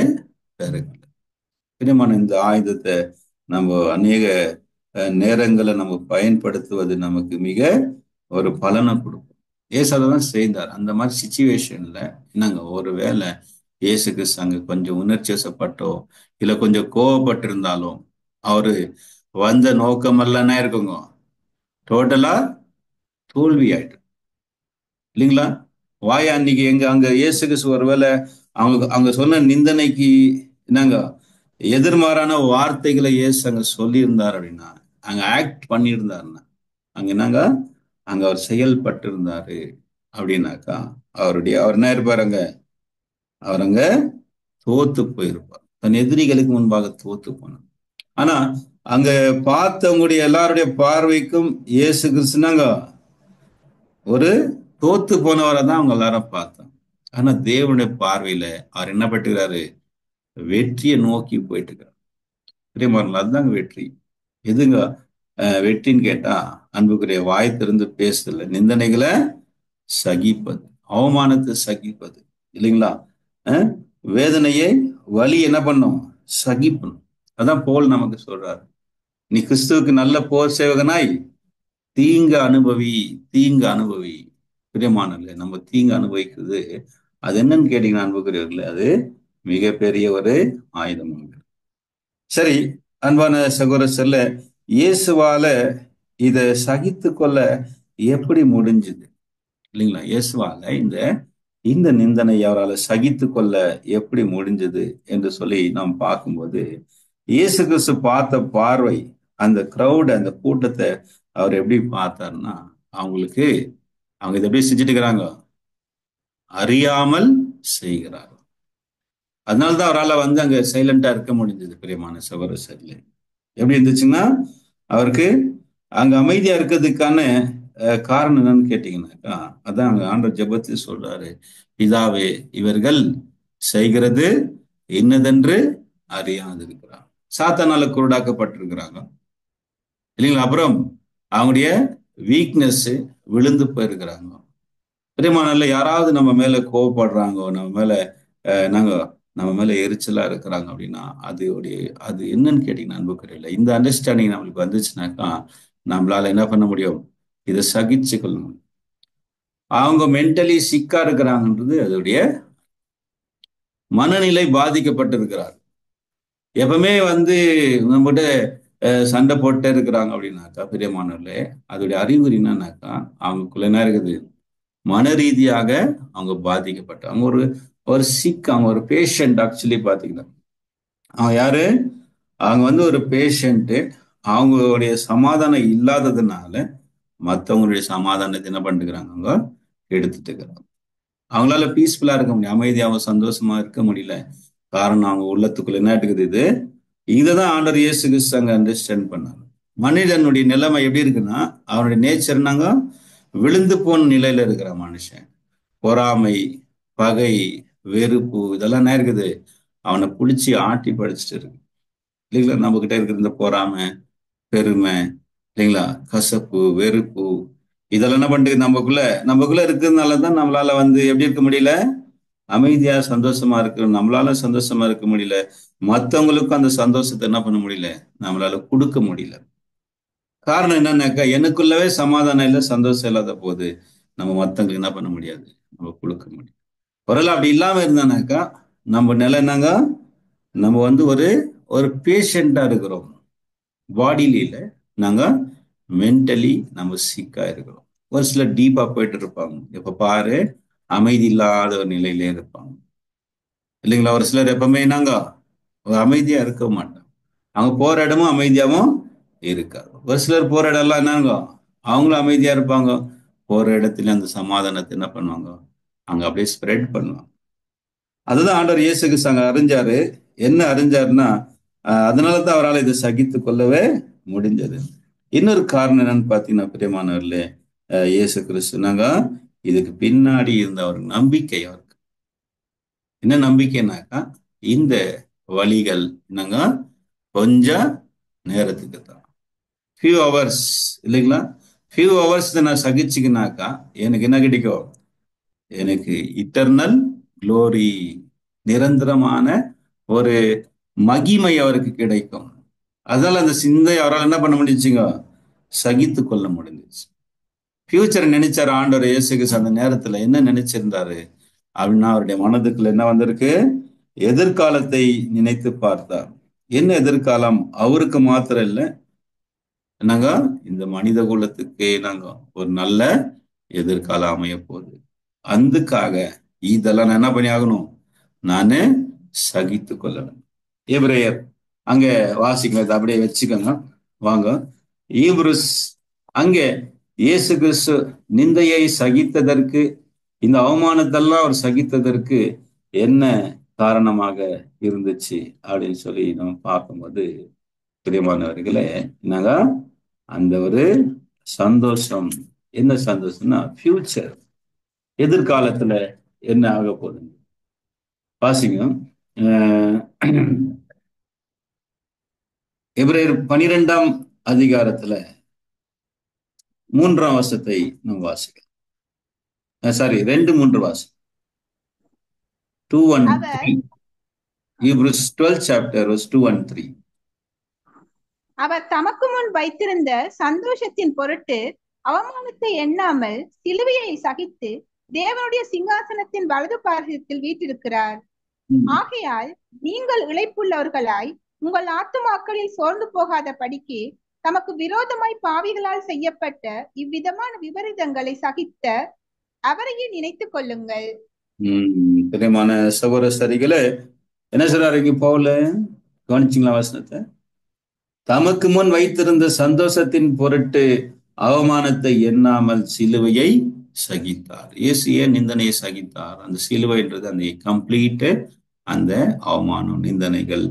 திறக்கல. பிரியமான, இந்த ஆயுதத்தை நம்ம அநேக நேரங்களை நம்ம பயன்படுத்துவது நமக்கு மிக ஒரு பலனை கொடுக்கும். ஏசு அதான் செய்தார். அந்த மாதிரி சிச்சுவேஷன்ல என்னங்க, ஒரு வேளை இயேசுக்கு அங்க கொஞ்சம் உணர்ச்சி வசப்பட்டோ இல்ல கொஞ்சம் கோவப்பட்டிருந்தாலும் அவரு வந்த நோக்கமெல்லாம் என்ன இருக்குங்க, டோட்டலா தோல்வி ஆயிட்டு இல்லைங்களா? வாயா அன்னைக்கு அங்க இயேசு கிறிஸ்து ஒருவேளை அவங்க அங்க சொன்ன நிந்தனைக்கு என்னங்க எதிர்மாறான வார்த்தைகளை இயேசு அங்க சொல்லியிருந்தார் அப்படின்னா, அங்க ஆக்ட் பண்ணியிருந்தாருன்னா, அங்க என்னங்க, அங்க அவர் செயல்பட்டு இருந்தாரு அப்படின்னாக்கா, அவர் என்ன இருப்பாரு அங்க, அவர் அங்க தோத்து போயிருப்பார். தன் எதிரிகளுக்கு முன்பாக தோத்து போனார். ஆனா அங்க பார்த்தவங்களுடைய எல்லாருடைய பார்வைக்கும் இயேசு கிறிஸ்துனாங்க ஒரு தோத்து போனவரை தான் அவங்க எல்லாரும் பார்த்தாங்க. ஆனா தேவனுடைய பார்வையில அவர் என்ன பட்டுக்கிறாரு, வெற்றியை நோக்கி போயிட்டு இருக்கிறார். பிரியமானவர்களே, அதுதாங்க வெற்றி. எதுங்க வெற்றின்னு கேட்டா, அன்புக்குரிய வாய் திறந்து பேசுதல், நிந்தனைகளை சகிப்பது, அவமானத்தை சகிப்பது இல்லைங்களா? அஹ் வேதனையை வலி என்ன பண்ணும், சகிப்பணும். அதான் போல் நமக்கு சொல்றாரு, நீ கிறிஸ்துவுக்கு நல்ல போர் சேவகனாய் தீங்கு அனுபவி, தீங்கு அனுபவி. பிரியமானல்ல, நம்ம தீங்கு அனுபவிக்கிறது அது என்னன்னு கேட்டீங்கன்னா அன்புக்குரியவர்களே, அது மிகப்பெரிய ஒரு ஆயுதம். சரி, அன்பான சகோதரர்ல, இயேசுவால இத சகித்து கொள்ள எப்படி முடிஞ்சுது இல்லைங்களா? இயேசுவால இந்த இந்த நிந்தனை அவரால் சகித்து கொள்ள எப்படி முடிஞ்சது என்று சொல்லி நாம் பார்க்கும்போது, இயேசு கிறிஸ்து பார்த்த பார்வை, அந்த கிரௌட், அந்த கூட்டத்தை அவர் எப்படி பார்த்தாருன்னா, அவங்களுக்கு அவங்க இதை எப்படி செஞ்சுட்டு இருக்கிறாங்க, அறியாமல் செய்கிறார். அதனாலதான் அவரால் அங்க சைலண்டா இருக்க முடிஞ்சது. பிரியமான சகோதரர்களே, எப்படி இருந்துச்சுன்னா, அவருக்கு அங்க அமைதியா இருக்கிறதுக்கான காரணம் என்னன்னு கேட்டீங்கன்னாக்கா, அதான் அங்க ஆண்டவர் ஜெபத்தில் சொல்றாரு, பிதாவே இவர்கள் செய்கிறது இன்னதென்று அறியாது இருக்கிறார். சாத்தானால குருடாக்கப்பட்டிருக்கிறாங்க இல்லைங்களா? அப்புறம் அவங்களுடைய வீக்னஸ் விழுந்து போயிருக்கிறாங்க. பிரியமானல்ல, யாராவது நம்ம மேல கோவப்படுறாங்க, நம்ம மேல நாங்க நம்ம மேல எரிச்சலா இருக்கிறாங்க அப்படின்னா, அது என்னன்னு கேட்டீங்கன்னா அன்புக்குரியல, இந்த அண்டர்ஸ்டாண்டிங் நம்மளுக்கு வந்துச்சுனாக்கா நம்மளால என்ன பண்ண முடியும், இதை சகிச்சு கொள்ள முடியும். அவங்க மென்டலி சிக்கா இருக்கிறாங்கன்றது அதோடைய மனநிலை பாதிக்கப்பட்டிருக்கிறார். எப்பவுமே நம்மகிட்ட சண்டை போட்டே இருக்கிறாங்க அப்படின்னாக்கா, பிரியமானவர்களே, அதோடைய அறிகுறி என்னன்னாக்கா, அவங்களுக்குள்ள என்ன இருக்குது, மன ரீதியாக அவங்க பாதிக்கப்பட்ட அவங்க ஒரு ஒரு சிக், அவங்க ஒரு பேஷண்ட். ஆக்சுவலி பாத்தீங்கன்னா அவன் யாரு, அவங்க ஒரு பேஷண்ட்டு. அவங்களுடைய சமாதானம் இல்லாததுனால மற்றவங்களுடைய சமாதானத்தை என்ன பண்ணிக்கிறாங்க, அவங்க எடுத்துட்டு இருக்கிறாங்க. அவங்களால பீஸ்ஃபுல்லா இருக்க முடியும், அமைதியாகவும் சந்தோஷமா இருக்க முடியல. காரணம் அவங்க உள்ளத்துக்குள்ள என்ன இருக்குது, இதுதான் ஆண்டவர் இயேசு கிறிஸ்து அங்க அண்டர்ஸ்டாண்ட் பண்ணாங்க. மனிதனுடைய நிலைமை எப்படி இருக்குன்னா, அவனுடைய நேச்சர்னாங்க விழுந்து போன நிலையில இருக்கிற மனுஷன். பொறாமை, பகை, வெறுப்பு, இதெல்லாம் என்ன இருக்குது, அவனை புடிச்சு ஆட்டி படிச்சுட்டு இருக்கு இல்லைங்களா? நம்ம கிட்ட இருக்கிற இந்த பொறாமை, பெருமை இல்லைங்களா, கசப்பு, வெறுப்பு, இதெல்லாம் என்ன பண்ணிட்டு நமக்குள்ள இருக்கிறதுனாலதான் நம்மளால எப்படி இருக்க முடியல, அமைதியா சந்தோஷமா இருக்கு. நம்மளால சந்தோஷமா இருக்க முடியல, மற்றவங்களுக்கும் அந்த சந்தோஷத்தை என்ன பண்ண முடியல, நம்மளால கொடுக்க முடியல. காரணம் என்னன்னாக்கா, எனக்குள்ளவே சமாதானம் இல்லை, சந்தோஷம் இல்லாத போது நம்ம மற்றவங்களுக்கு என்ன பண்ண முடியாது, நம்ம கொடுக்க முடியும். ஒருவேளை அப்படி இல்லாம இருந்தானாக்கா நம்ம நிலை என்னங்க, நம்ம ஒரு ஒரு பேஷண்டா இருக்கிறோம். பாடியில இல்ல, நாங்க மென்டலி நம்ம சிக்கா இருக்கிறோம். ஒரு சிலர் டீப்பா போயிட்டு இருப்பாங்க, எப்ப பாரு அமைதி இல்லாத ஒரு நிலையிலே இருப்பாங்க இல்லைங்களா? ஒரு சிலர் எப்பவுமே என்னங்க ஒரு அமைதியா இருக்க மாட்டாங்க, அவங்க போற இடமும் அமைதியாவும் இருக்காது. ஒரு சிலர் போற இடம் எல்லாம் என்னங்க, அவங்களும் அமைதியா இருப்பாங்க, போற இடத்துல அந்த சமாதானத்தை என்ன பண்ணுவாங்க, அங்க அப்படியே ஸ்ப்ரெட் பண்ணுவாங்க. அதுதான் ஆண்டவர் இயேசு கிறிஸ்து அங்க அறிஞ்சாரு. என்ன அறிஞ்சாருன்னா, அதனாலதான் அவரால் இதை சகித்து கொள்ளவே முடிஞ்சது. இன்னொரு காரணம் என்னன்னு பாத்தீங்கன்னா, பிரியமானவர்களே, இயேசு கிறிஸ்துனாங்க இதுக்கு பின்னாடி இருந்த ஒரு நம்பிக்கை, அவருக்கு என்ன நம்பிக்கைனாக்கா, இந்த வழிகள் என்னங்க கொஞ்சம் நேரத்துக்கு தான், ஃபியூ ஹவர்ஸ் இல்லைங்களா, ஃபியூ ஹவர்ஸ் நான் சகிச்சுக்கினாக்கா எனக்கு என்ன கிடைக்கும், எனக்கு இட்டர்னல் க்ளோரி, நிரந்தரமான ஒரு மகிமை அவருக்கு கிடைக்கும். அதனால அந்த சிந்தை அவரால் என்ன பண்ண முடிஞ்சுங்க, சகித்து கொள்ள முடிஞ்சிச்சு. ஃபியூச்சரை நினைச்சாரு ஆண்டவர் இயேசு கிறிஸ்து. அந்த நேரத்துல என்ன நினைச்சிருந்தாரு அப்படின்னா, அவருடைய மனதுக்குள்ள என்ன வந்திருக்கு, எதிர்காலத்தை நினைத்து பார்த்தார். என்ன எதிர்காலம், அவருக்கு மாத்திரம் இல்லை, என்னங்க, இந்த மனித குலத்துக்கு நாங்க ஒரு நல்ல எதிர்காலம் அமைய போகுது. அதுக்காக இதெல்லாம் நான் என்ன பண்ணி ஆகணும், நானு சகித்து கொள்ளணும். எபிரேயர் அங்க வாசிக்கிறத அப்படியே வச்சுக்கோங்க. வாங்க, ஈப்ருஸ் அங்கே இயேசு கிறிஸ்து நிந்தையை சகித்ததற்கு, இந்த அவமானத்தெல்லாம் அவர் சகித்ததற்கு என்ன காரணமாக இருந்துச்சு அப்படின்னு சொல்லி நம்ம பார்க்கும்போது, பிரியமானவர்களே, என்னங்க, அந்த ஒரு சந்தோஷம். என்ன சந்தோஷம்னா ஃபியூச்சர், எதிர்காலத்துல என்ன ஆக போகுது வாசிங்க. அஹ் எபிரேயர் 12ஆம் அதிகாரத்துல 3ஆம் வசனத்தை நம்ம வாசிக்கலாம். சாரி, 2-3 வாசி. 2 and our 3. Hebrews 12th chapter verse 2 and 3. அவர் தமக்கு முன் வைத்திருந்த சந்தோஷத்தின் பொருட்டு அவமானத்தை எண்ணாமல் சிலுவையை சகித்து தேவனுடைய சிங்காசனத்தின் வலது பாரசத்தில் வீற்றிருக்கிறார். ஆகையால் நீங்கள் இளைப்புள்ளவர்களாய் உங்கள் ஆத்துமாக்களில் சோர்ந்து போகாத படிக்கு தமக்கு விரோதமாய் பாவிகளால் செய்யப்பட்ட இவ்விதமான விபரீதங்களை சகித்த அவரையே நினைத்துக் கொள்ளுங்கள். பிரியமான சகோதரிகளே, என்ன சொல்றாரு இங்க பவுல்? கவனிச்சிங்களா வசனத்தை? தமக்கு முன் வைத்திருந்த சந்தோஷத்தின் பொருட்டு அவமானத்தை எண்ணாமல் சிலுவையை சகித்தார். இயேசு ஏன் நிந்தனையை சகித்தார்? அந்த சிலுவைன்றது அந்த கம்ப்ளீட், அந்த அவமானம், நிந்தனைகள்,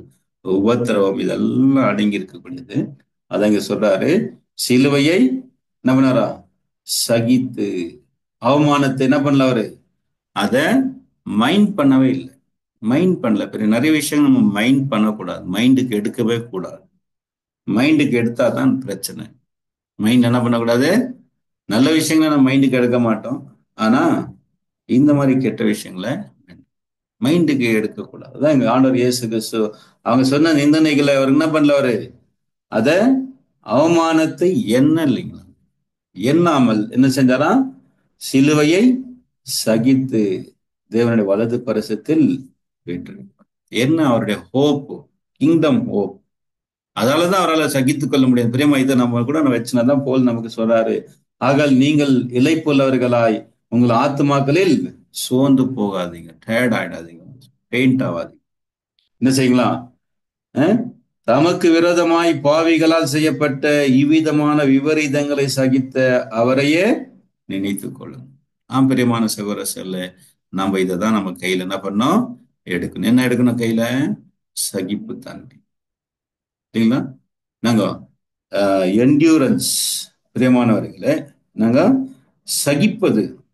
உபத்திரவம் இதெல்லாம் அடங்கி இருக்கக்கூடியது. அதை இங்க சொல்றாரு, சிலுவையை நம்மனாரா சகித்து. அவமானத்தை என்ன பண்ணல அவரு? அத மைண்ட் பண்ணவே இல்லை. மைண்ட் பண்ணல. பெரிய நிறைய விஷயங்கள் நம்ம மைண்ட் பண்ணக்கூடாது, மைண்டுக்கு எடுக்கவே கூடாது. மைண்டுக்கு எடுத்தாதான் பிரச்சனை. மைண்ட் என்ன பண்ணக்கூடாது? நல்ல விஷயங்களை நம்ம மைண்டுக்கு எடுக்க மாட்டோம், ஆனா இந்த மாதிரி கெட்ட விஷயங்களை மைண்டுக்கு எடுக்கக்கூடாது. அதான் எங்க ஆண்டவர் இயேசு கிறிஸ்து அவங்க சொன்ன நிந்தனைகளை அவர் என்ன பண்ணல, அவரு அத அவமானத்தை எண்ண இல்லைங்களா, எண்ணாமல் என்ன செஞ்சாரா? சிலுவையை சகித்து தேவனுடைய வலது பரிசத்தில் பெற்றிருப்பார். என்ன அவருடைய ஹோப்? Kingdom hope. அதாலதான் அவரால் சகித்துக் கொள்ள முடியாது. பிரியமா, இதை நம்ம கூட வச்சுனாதான் போல் நமக்கு சொல்றாரு, ஆகால் நீங்கள் இளைப்புள்ளவர்களாய் உங்கள் ஆத்துமாக்களில் சோர்ந்து போகாதீங்க, டயர்ட் ஆயிடாதீங்க, பெயிண்ட் ஆகாதீங்க. என்ன செய்யலாம்? தமக்கு விரோதமாய் பாவிகளால் செய்யப்பட்ட இவ்விதமான விபரீதங்களை சகித்த அவரையே நினைத்துக் கொள்ளும். பிரியமான சகோதரர்கள, நம்ம இதை தான் நம்ம கையில என்ன பண்ணோம், எடுக்கணும். என்ன எடுக்கணும் கையில? சகிப்பு தன்மை. சரிங்களா? நாங்க என்டியூரன்ஸ், பிரியமானவர்களே, நாங்க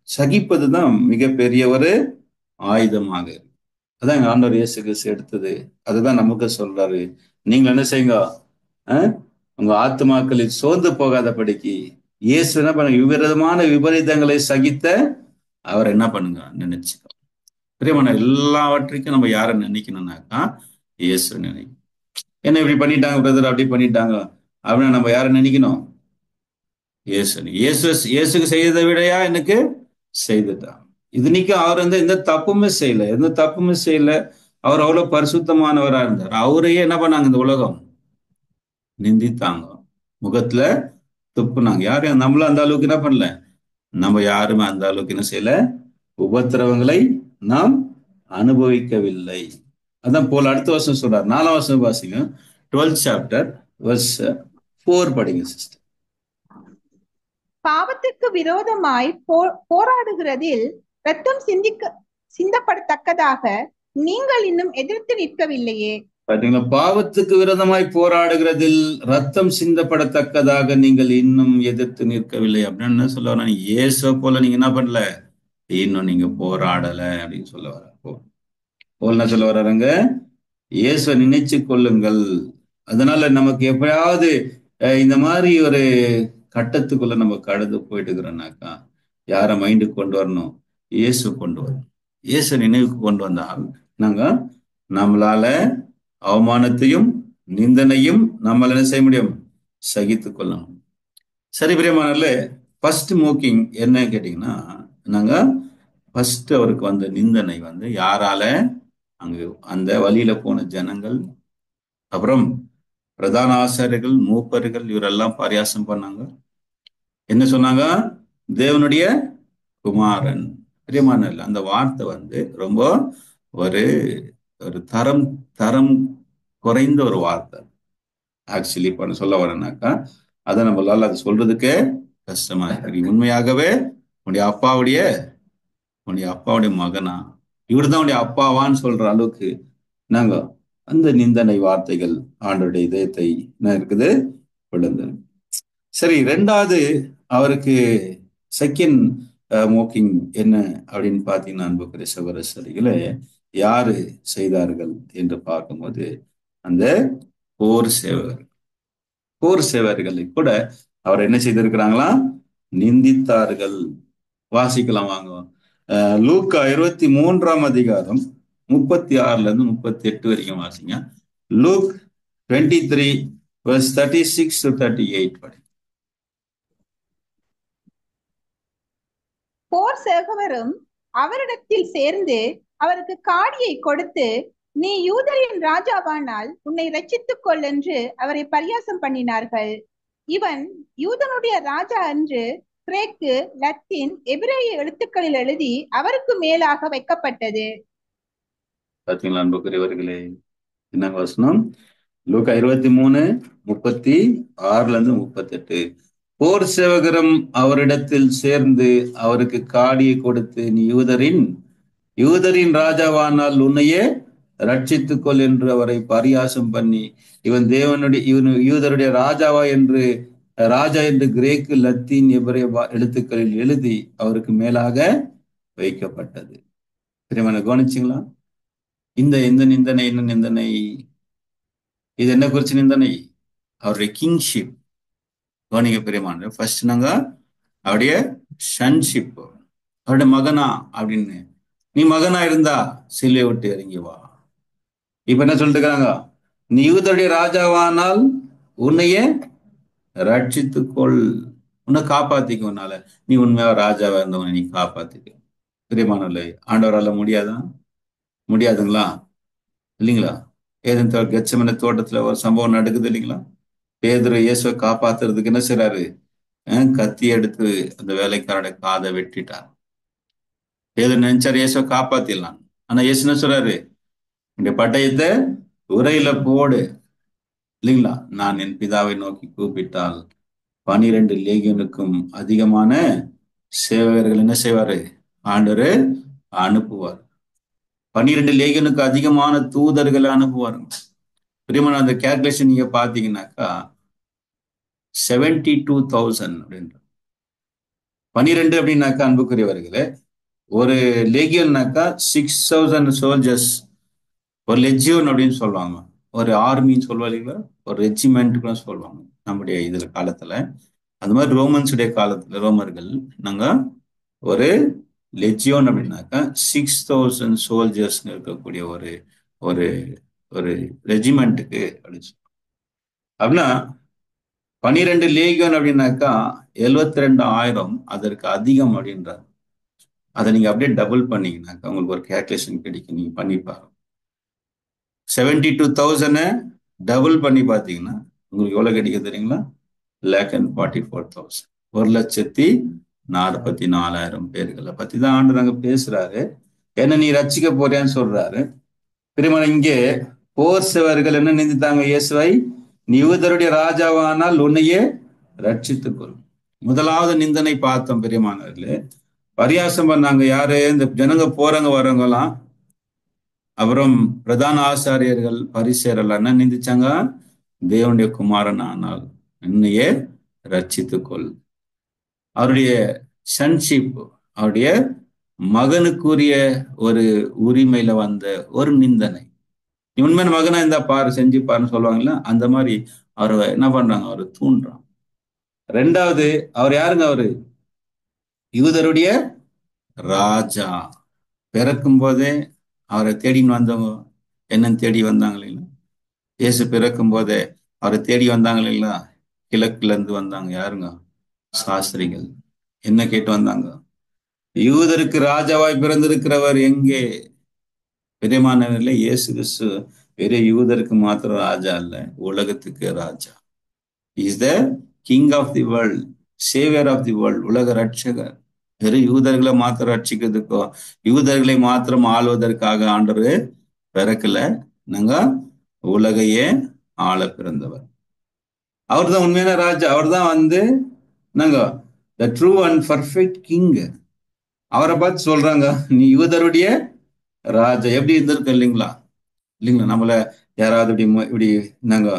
சகிப்பது தான் மிகப்பெரிய ஒரு ஆயுதமாக இருக்கு. அதான் எங்க ஆண்டவர் இயேசு கிறிஸ்து எடுத்தது. அதுதான் நமக்கு சொல்றாரு, நீங்க என்ன செய்யுங்க, உங்க ஆத்துமாக்களில் சோர்ந்து போகாதபடிக்கு. இயேசு என்ன பண்ணுங்க, விபரீதமான விபரீதங்களை சகித்த அவர் என்ன பண்ணுங்க, நினைச்சுக்கோ. பிரியமான, எல்லாவற்றையும் நம்ம யாரை நினைக்கணும்னாக்கா இயேசு நினைக்கணும். என்ன இப்படி பண்ணிட்டாங்க பிரதர், அப்படி பண்ணிட்டாங்க அப்படின்னா நம்ம யாரை நினைக்கணும்? இயேசு. இயேசுக்கு செய்ததை விடையா எனக்கு செய்துட்டான். இதுனிக்கு அவர் எந்த தப்புமே செய்யல. அவர் அவ்வளவு பரிசுத்தமானவரா இருந்தார். அவரையே என்ன பண்ணாங்க, இந்த உலகம் நிந்தித்தாங்க, முகத்துல துப்புனாங்க. யாரும் நம்மளும் அந்த அளவுக்கு என்ன பண்ணல, நம்ம யாருமே அந்த அளவுக்கு என்ன செய்யல, உபத்திரவங்களை நாம் அனுபவிக்கவில்லை. அதான் போல அடுத்த வருஷம் சொல்றார். 4ஆம் வருஷம் வாசிங்க, 12th chapter verse 4 படிங்க சிஸ்டர். பாவத்திற்கு விரோதமாய் போராடுகிறதில் ரத்தம் சிந்தப்படத்தக்கதாக நீங்கள் இன்னும் எதிர்த்து நிற்கவில்லையே. பாத்தீங்களா? பாவத்துக்கு விரோதமாய் போராடுகிறதில் ரத்தம் சிந்தப்படத்தக்கதாக நீங்கள் இன்னும் எதிர்த்து நிற்கவில்லை அப்படின்னு என்ன சொல்ல வர? இயேசுவை போல நீங்க என்ன பண்ணல, இன்னும் நீங்க போராடல அப்படின்னு சொல்ல வர. போல் என்ன சொல்ல வர்றாங்க? இயேசுவை நினைச்சு கொள்ளுங்கள். அதனால நமக்கு எப்பயாவது இந்த மாதிரி ஒரு கட்டத்துக்குள்ள நம்ம கடந்து போயிட்டு இருக்கிறோம்னாக்கா யார மைண்டுக்கு கொண்டு வரணும்? இயேசு கொண்டு வரணும். இயேசு நினைவுக்கு கொண்டு வந்தால் நாங்க நம்மளால அவமானத்தையும் நிந்தனையும் நம்மளால என்ன செய்ய முடியும்? சகித்து கொள்ளணும். சரி பிரியமானல, ஃபர்ஸ்ட் மோக்கிங் என்ன கேட்டீங்கன்னா, நாங்க ஃபர்ஸ்ட் அவருக்கு வந்த நிந்தனை யாரால? அங்கு அந்த வழியில போன ஜனங்கள், அப்புறம் பிரதான ஆசாரியர்கள், மூப்பர்கள் இவரெல்லாம் பரியாசம் பண்ணாங்க. என்ன சொன்னாங்க? தேவனுடைய குமாரன். பிரியமான அந்த வார்த்தை ரொம்ப ஒரு ஒரு தரம் தரம் குறைந்த ஒரு வார்த்தை. ஆக்சுவலி இப்ப சொல்ல வரேன்னாக்கா, அதை நம்மளால அது சொல்றதுக்கே கஷ்டமா இருக்கு. நீ உண்மையாகவே உன்னுடைய அப்பாவுடைய மகனா, இவருதான் உன்னுடைய அப்பாவான்னு சொல்ற அளவுக்கு நாங்க அந்த நிந்தனை வார்த்தைகள் ஆண்டோடைய இதயத்தை என்ன இருக்குது விழுந்தது. சரி, ரெண்டாவது அவருக்கு செகண்ட் மோக்கிங் என்ன அப்படின்னு பாத்தீங்கன்னா, அன்புக்குரிய சகோதர சரிகளை யாரு செய்தார்கள் என்று பார்க்கும்போது, அந்த போர் சேவகர் போர் சேவர்களை கூட அவர் என்ன செய்திருக்கிறாங்களா? நிந்தித்தார்கள். வாசிக்கலாம் வாங்க. லூக்கா 23 33 வரைக்கும் வாசிங்க. லூக் 23:36-38 படி. போர் சேவகரும் அவரிடத்தில் சேர்ந்து அவருக்கு காடியை கொடுத்து, நீ யூதரின் ராஜாவானால் உன்னை ரட்சித்துக் கொள் என்று அவரை பரியாசம் பண்ணினார்கள். இவன் யூதனுடைய ராஜா என்று கிரேக்கு, லத்தீன், எபிரேய எழுத்துக்களில் எழுதி அவருக்கு மேலாக வைக்கப்பட்டது. பாத்தீங்களா அன்புக்குரியவர்களே, என்ன வசனம்? லூக்கா 23:36-38. போர் சேவகரும் அவரிடத்தில் சேர்ந்து அவருக்கு காடியை கொடுத்து, நீ யூதரின் ராஜாவானால் உன்னையே ரட்சித்துக் கொள் என்று அவரை பரியாசம் பண்ணி, இவன் யூதருடைய ராஜா என்று கிரேக்கு, லத்தீன், எபிரேய எழுத்துக்களில் எழுதி அவருக்கு மேலாக வைக்கப்பட்டது. பிரியமான கவனிச்சிங்களா? இந்த நிந்தனை என்ன நிந்தனை? இது என்ன குறிச்சு நிந்தனை? அவருடைய கிங்ஷிப். கவனிங்க பிரியமான, ஃபர்ஸ்ட் நாங்க அவருடைய சன்ஷிப், அவருடைய மகனா அப்படின்னு. நீ மகனா இருந்தா சிலுவை விட்டு இறங்கி வா. இப்ப என்ன சொல்லிட்டு இருக்காங்க? நீ யூதருடைய ராஜாவானால் உன்னையே ரட்சித்துக்கொள், உன்னை காப்பாத்திக்கனால நீ உண்மையா ராஜாவா இருந்தவனை நீ காப்பாத்திக்க. பிரியமானவர்களே, ஆண்டவரால முடியாதுங்களா? இல்லைங்களா? ஏதேன் கெத்செமனே தோட்டத்துல ஒரு சம்பவம் நடக்குது இல்லைங்களா? பேதுரு இயேசுவை காப்பாத்துறதுக்கு என்ன செய்றாரு? கத்தி எடுத்து அந்த வேலைக்காரோட காதை வெட்டிட்டார். பேதுரு நினைச்சாரு இயேசுவை காப்பாத்திடலாம். ஆனா இயேசு என்ன சொல்றாரு? இந்த பட்டயத்தை உரையில போடு. இல்லைங்களா? நான் என் பிதாவை நோக்கி கூப்பிட்டால் 12 லேகியனுக்கும் அதிகமான சேவகர்கள் என்ன செய்வாரு? ஆண்டவரு அனுப்புவார். 12 லேகியனுக்கு அதிகமான தூதர்களை அனுப்புவாருங்க. பிரியமான அந்த கேல்குலேஷன் நீங்க பாத்தீங்கன்னாக்கா 72,000 அப்படின்ற 12 அப்படின்னாக்கா அன்புக்குரியவர்களே, ஒரு லேகியன்னாக்கா 6,000 சோல்ஜர்ஸ். ஒரு லெஜியோன் அப்படின்னு சொல்லுவாங்க, ஒரு ஆர்மின்னு சொல்லுவாங்க இல்லைங்களா, ஒரு ரெஜிமெண்ட்டுன்னு சொல்லுவாங்க நம்முடைய இதுல காலத்துல. அந்த மாதிரி ரோமன்ஸுடைய காலத்துல ரோமர்கள் நாங்க ஒரு லெஜியோன் அப்படின்னாக்கா 6,000 சோல்ஜர்ஸ் இருக்கக்கூடிய ஒரு ஒரு ஒரு ரெஜிமெண்ட்டுக்கு அப்படின்னு சொல்லுவாங்க. அப்படின்னா 12 லேகியோன் அப்படின்னாக்கா 72,000 அதற்கு அதிகம் அப்படின்றார். அதை நீங்க அப்படியே டபுள் பண்ணீங்கன்னாக்கா உங்களுக்கு ஒரு கேல்குலேஷன் கிடைக்கும். நீங்க பண்ணி பாருங்க. 72,000 டபுள் பண்ணி பார்த்தீங்கன்னா உங்களுக்கு எவ்வளவு கிடைக்கும் தெரியுங்களா? 1,44,000. 1,44,000 பேர்களை பத்தி தான் ஆண்டு நாங்க பேசுறாரு. என்ன நீ ரட்சிக்க போறியான்னு சொல்றாரு. பிரியமான, இங்கே போர் சேவர்கள் என்ன நிந்தித்தாங்க இயேசுவை? நீ யூதருடைய ராஜாவானால் உன்னையே ரட்சித்துக்கொள். முதலாவது நிந்தனை பார்த்தோம் பிரியமானவர்களே. பரியாசம் பண்ணாங்க யாரு? இந்த ஜனங்க போறவங்க வரவங்க எல்லாம். அப்புறம் பிரதான ஆசாரியர்கள், பரிசேயர்கள் என்ன நிந்திச்சாங்க? தேவனுடைய குமாரன் ஆனால் என்னையே ரட்சித்துக்கொள். அவருடைய சன்ஷிப், அவருடைய மகனுக்குரிய ஒரு உரிமையில வந்த ஒரு நிந்தனை. நீ உண்மையான மகனா இருந்தா பாரு, செஞ்சு பாருன்னு சொல்லுவாங்கல்ல, அந்த மாதிரி அவரை என்ன பண்றாங்க? அவரை தூண்டுறான். ரெண்டாவது, அவர் யாருங்க? அவரு யூதருடைய ராஜா. பிறக்கும் போதே அவரை தேடின்னு வந்தவங்க என்னன்னு தேடி வந்தாங்க இல்லைங்களா? இயேசு பிறக்கும் போதே அவரை தேடி வந்தாங்க இல்லைங்களா? கிழக்குல இருந்து வந்தாங்க. யாருங்க? சாஸ்திரிகள். என்ன கேட்டு வந்தாங்க? யூதருக்கு ராஜாவாய் பிறந்திருக்கிறவர் எங்கே? பிரியமானவர்களே, இயேசு கிறிஸ்து வெறும் யூதருக்கு மாத்திரம் ராஜா இல்ல, உலகத்துக்கு ராஜா. Is the king of the world, saviour of the world, உலக ரட்சகர். வெறும் யூதர்களை மாத்திரம் ரட்சிக்கிறதுக்கோ, யூதர்களை மாத்திரம் ஆள்வதற்காக ஆண்டவர் பிறக்கல. நாங்க உலகையே ஆள பிறந்தவர். அவர் தான் உண்மையான ராஜா. அவர் தான் நாங்க the true and perfect king. அவரை பார்த்து சொல்றாங்க, நீ யூதருடைய ராஜா. எப்படி இருந்திருக்க இல்லைங்களா? இல்லைங்களா? நம்மள யாராவது இப்படி நாங்க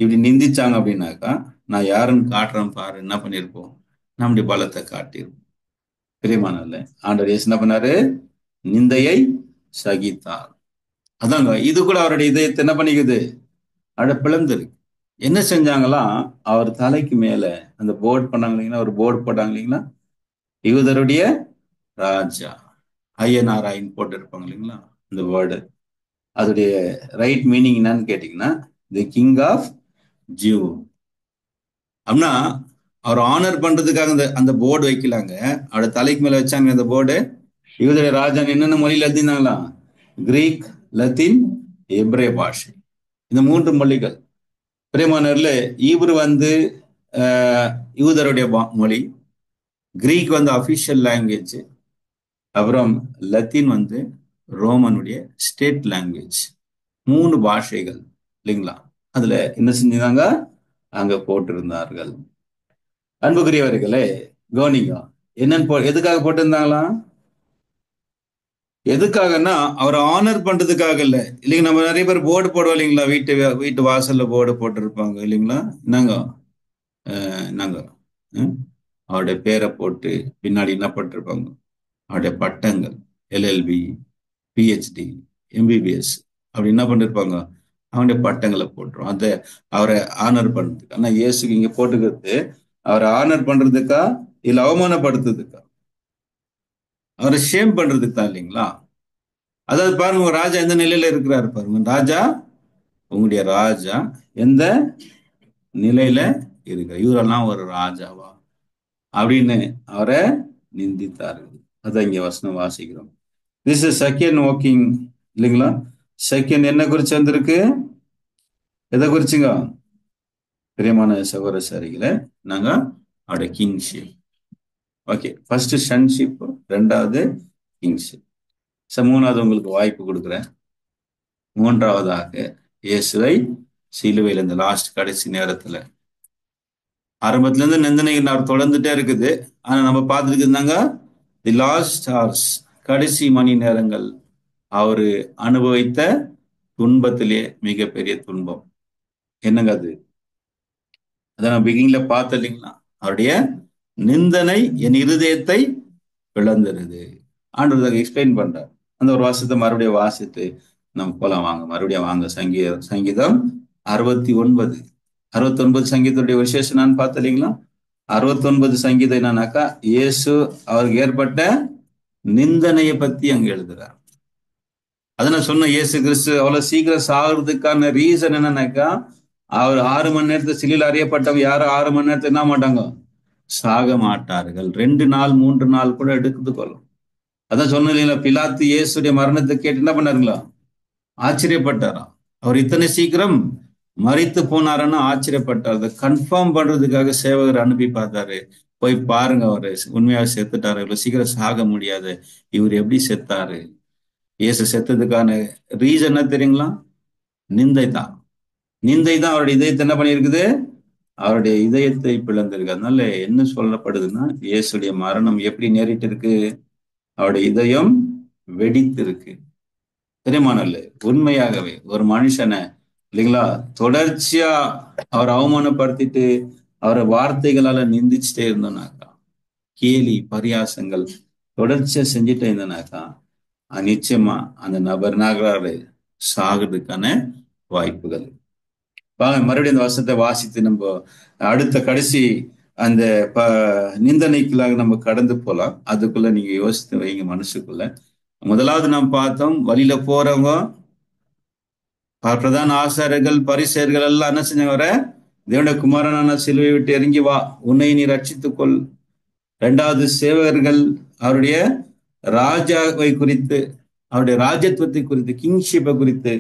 இப்படி நிந்திச்சாங்க அப்படின்னாக்கா, நான் யாருன்னு காட்டுறேன் பாரு, என்ன பண்ணிருப்போம்? நம்முடைய பலத்தை காட்டியிருப்போம். பிரியமானல்ல, ஆண்டவர் இயேசு என்ன பண்ணாரு? நிந்தையை சகித்தார். அதாங்க, இது கூட அவருடைய இதயத்தை என்ன பண்ணிக்குது? பிளந்திருக்கு. என்ன செஞ்சாங்களாம்? அவர் தலைக்கு மேல அந்த போர்டு பண்ணாங்க இல்லைங்களா, ஒரு போர்டு போட்டாங்க இல்லைங்களா, யூதருடைய ராஜா, ஐஎன்ஆர்ஐன்னு போட்டு இருப்பாங்க இல்லைங்களா இந்த வேர்டு. அதோடைய ரைட் மீனிங் என்னன்னு கேட்டீங்கன்னா, தி கிங் ஆஃப் ஜியூ. அப்படின்னா அவர் ஆனர் பண்றதுக்காக அந்த போர்டு வைக்கலாங்க. அவரோட தலைக்கு மேல வச்சாங்க அந்த போர்டு. யூதருடைய ராஜா என்னென்ன மொழியில எழுதினாங்களா? கிரீக், லத்தீன், எப்ரே பாஷை, இந்த 3 மொழிகள். பிரியமானவர்களே, ஈப்ரு யூதருடைய மொழி, கிரீக் அபிஷியல் லாங்குவேஜ், அப்புறம் லத்தீன் ரோமனுடைய ஸ்டேட் லாங்குவேஜ். 3 பாஷைகள் இல்லைங்களா? அதுல என்ன செஞ்சாங்க? அங்க போட்டிருந்தார்கள். அன்புக்குரியவர்களே, கவனிங்க, என்னன்னு எதுக்காக போட்டிருந்தாங்களாம்? எதுக்காகன்னா அவரை ஆனர் பண்றதுக்காக இல்ல. இல்லைங்க, நம்ம நிறைய பேர் போர்டு போடுவோம் இல்லைங்களா, வீட்டு வாசல்ல போர்டு போட்டிருப்பாங்க இல்லைங்களா, நாங்க அவருடைய பேரை போட்டு பின்னாடி என்ன பண்ணிருப்பாங்க? அவருடைய பட்டங்கள், எல்எல்பி, பிஹெச்டி, எம்பிபிஎஸ் அப்படி என்ன பண்ணிருப்பாங்க? அவனுடைய பட்டங்களை போட்டுரும். அவரை ஆனர் பண்றதுக்கு. ஆனா இயேசுக்கு இங்க போட்டுக்கிறது அவரை ஆனர் பண்றதுக்கா இல்ல அவமானப்படுத்துறதுக்கா? அவரை ஷேம் பண்றதுக்கு தான் இல்லைங்களா? அதாவது பாருங்க, ஒரு ராஜா எந்த நிலையில இருக்கிறாரு பாருங்க. ராஜா, உங்களுடைய ராஜா எந்த நிலையில இருக்கிற, இவரெல்லாம் ஒரு ராஜாவா அப்படின்னு அவரை நிந்தித்தார்கள். அதான் இங்க வசனம் வாசிக்கிறோம். திஸ் இஸ் செகண்ட் வாக்கிங் இல்லைங்களா? செகண்ட் என்ன குறிச்சு வந்திருக்கு? எதை குறிச்சுங்க? பிரியமான சகோதரிகளே, நாங்க அவருடைய கிங்ஷிப். ஓகே, ஃபர்ஸ்ட் சன்ஷிப், 2வது கிங்ஷிப். மூணாவது உங்களுக்கு வாய்ப்பு கொடுக்குறேன். 3வதாக இயேசுவை சிலுவையில் இந்த லாஸ்ட் கடைசி நேரத்துல, ஆரம்பத்துல இருந்து நிந்தனைகள் அவர் தொடர்ந்துட்டே இருக்குது. ஆனா நம்ம பார்த்துட்டு இருந்தாங்க தி லாஸ்ட் ஹார்ஸ், கடைசி மணி நேரங்கள் அவரு அனுபவித்த துன்பத்திலே மிகப்பெரிய துன்பம். என்னங்க அது? அதை நான் பிகினிங்ல பார்த்த இல்லைங்களா? அவருடைய நிந்தனை என் இருதயத்தை பிளந்துருது. ஆண்டவர் எக்ஸ்பிளைன் பண்றார். அந்த ஒரு வாசத்தை மறுபடியும் வாசித்து நம்ம போலாம் வாங்க. மறுபடியும் வாங்க. சங்கீதம் 69 சங்கீதத்துடைய விசேஷம் நான் பார்த்த இல்லைங்களா? 69 சங்கீதம் என்னன்னாக்கா, இயேசு அவருக்கு ஏற்பட்ட நிந்தனையை பத்தி அங்க எழுதுறார். அதை நான் சொன்ன, இயேசு கிறிஸ்து அவ்வளவு சீக்கிரம் சாகுறதுக்கான ரீசன் என்னன்னாக்கா, அவர் 6 மணி நேரத்தை சிலையில் அறியப்பட்டவங்க யாரும் 6 மணி நேரத்தை என்ன மாட்டாங்க? சாக மாட்டார்கள். 2 நாள் 3 நாள் கூட எடுத்து கொள்ளும். அதான் சொன்ன இல்லைங்களா, பிலாத்து இயேசுடைய மரணத்தை கேட்டு என்ன பண்ணாருங்களா? ஆச்சரியப்பட்டாராம். அவர் இத்தனை சீக்கிரம் மரித்து போனாருன்னு ஆச்சரியப்பட்டார். அதை கன்ஃபார்ம் பண்றதுக்காக சேவகர் அனுப்பி பார்த்தாரு. போய் பாருங்க, அவரு உண்மையாக செத்துட்டாரு, இவ்வளவு சீக்கிரம் சாக முடியாது, இவர் எப்படி செத்தாரு? இயேசு செத்ததுக்கான ரீசன் என்ன தெரியுங்களா? நிந்தை தான். அவருடைய இதயத்தை என்ன பண்ணியிருக்குது? அவருடைய இதயத்தை பிளந்திருக்கு. அதனால என்ன சொல்லப்படுதுன்னா, இயேசுடைய மரணம் எப்படி நேரிட்டு இருக்கு? அவருடைய இதயம் வெடித்து இருக்கு. தெரியுமானல்ல, உண்மையாகவே ஒரு மனுஷனை இல்லைங்களா தொடர்ச்சியா அவரை அவமானப்படுத்திட்டு அவரை வார்த்தைகளால நிந்திச்சுட்டே இருந்தோம்னாக்கா, கேலி பரியாசங்கள் தொடர்ச்சியா செஞ்சுட்டே இருந்தோம்னாக்கா, நிச்சயமா அந்த நபர் நகராறு சாகிறதுக்கான வாய்ப்புகள். வாங்க மறுபடியும் அந்த வசனத்தை வாசித்து நம்ம அடுத்த கடைசி அந்த நிந்தனைக்குள்ளாக நம்ம கடந்து போலாம். அதுக்குள்ள நீங்க யோசித்து வைங்க மனசுக்குள்ள. முதலாவது நாம் பார்த்தோம், வழியில போறவங்க பிரதான ஆசாரியர்கள் பரிசேயர்கள் எல்லாம் என்ன செஞ்சாங்க? தேவனுடைய குமாரனான சிலுவை விட்டு இறங்கி வா, உன்னை நீ ரட்சித்துக்கொள். 2வது சேவகர்கள் அவருடைய ராஜாவை குறித்து, அவருடைய ராஜ்யத்துவத்தை குறித்து, கிங்ஷிப்பை குறித்து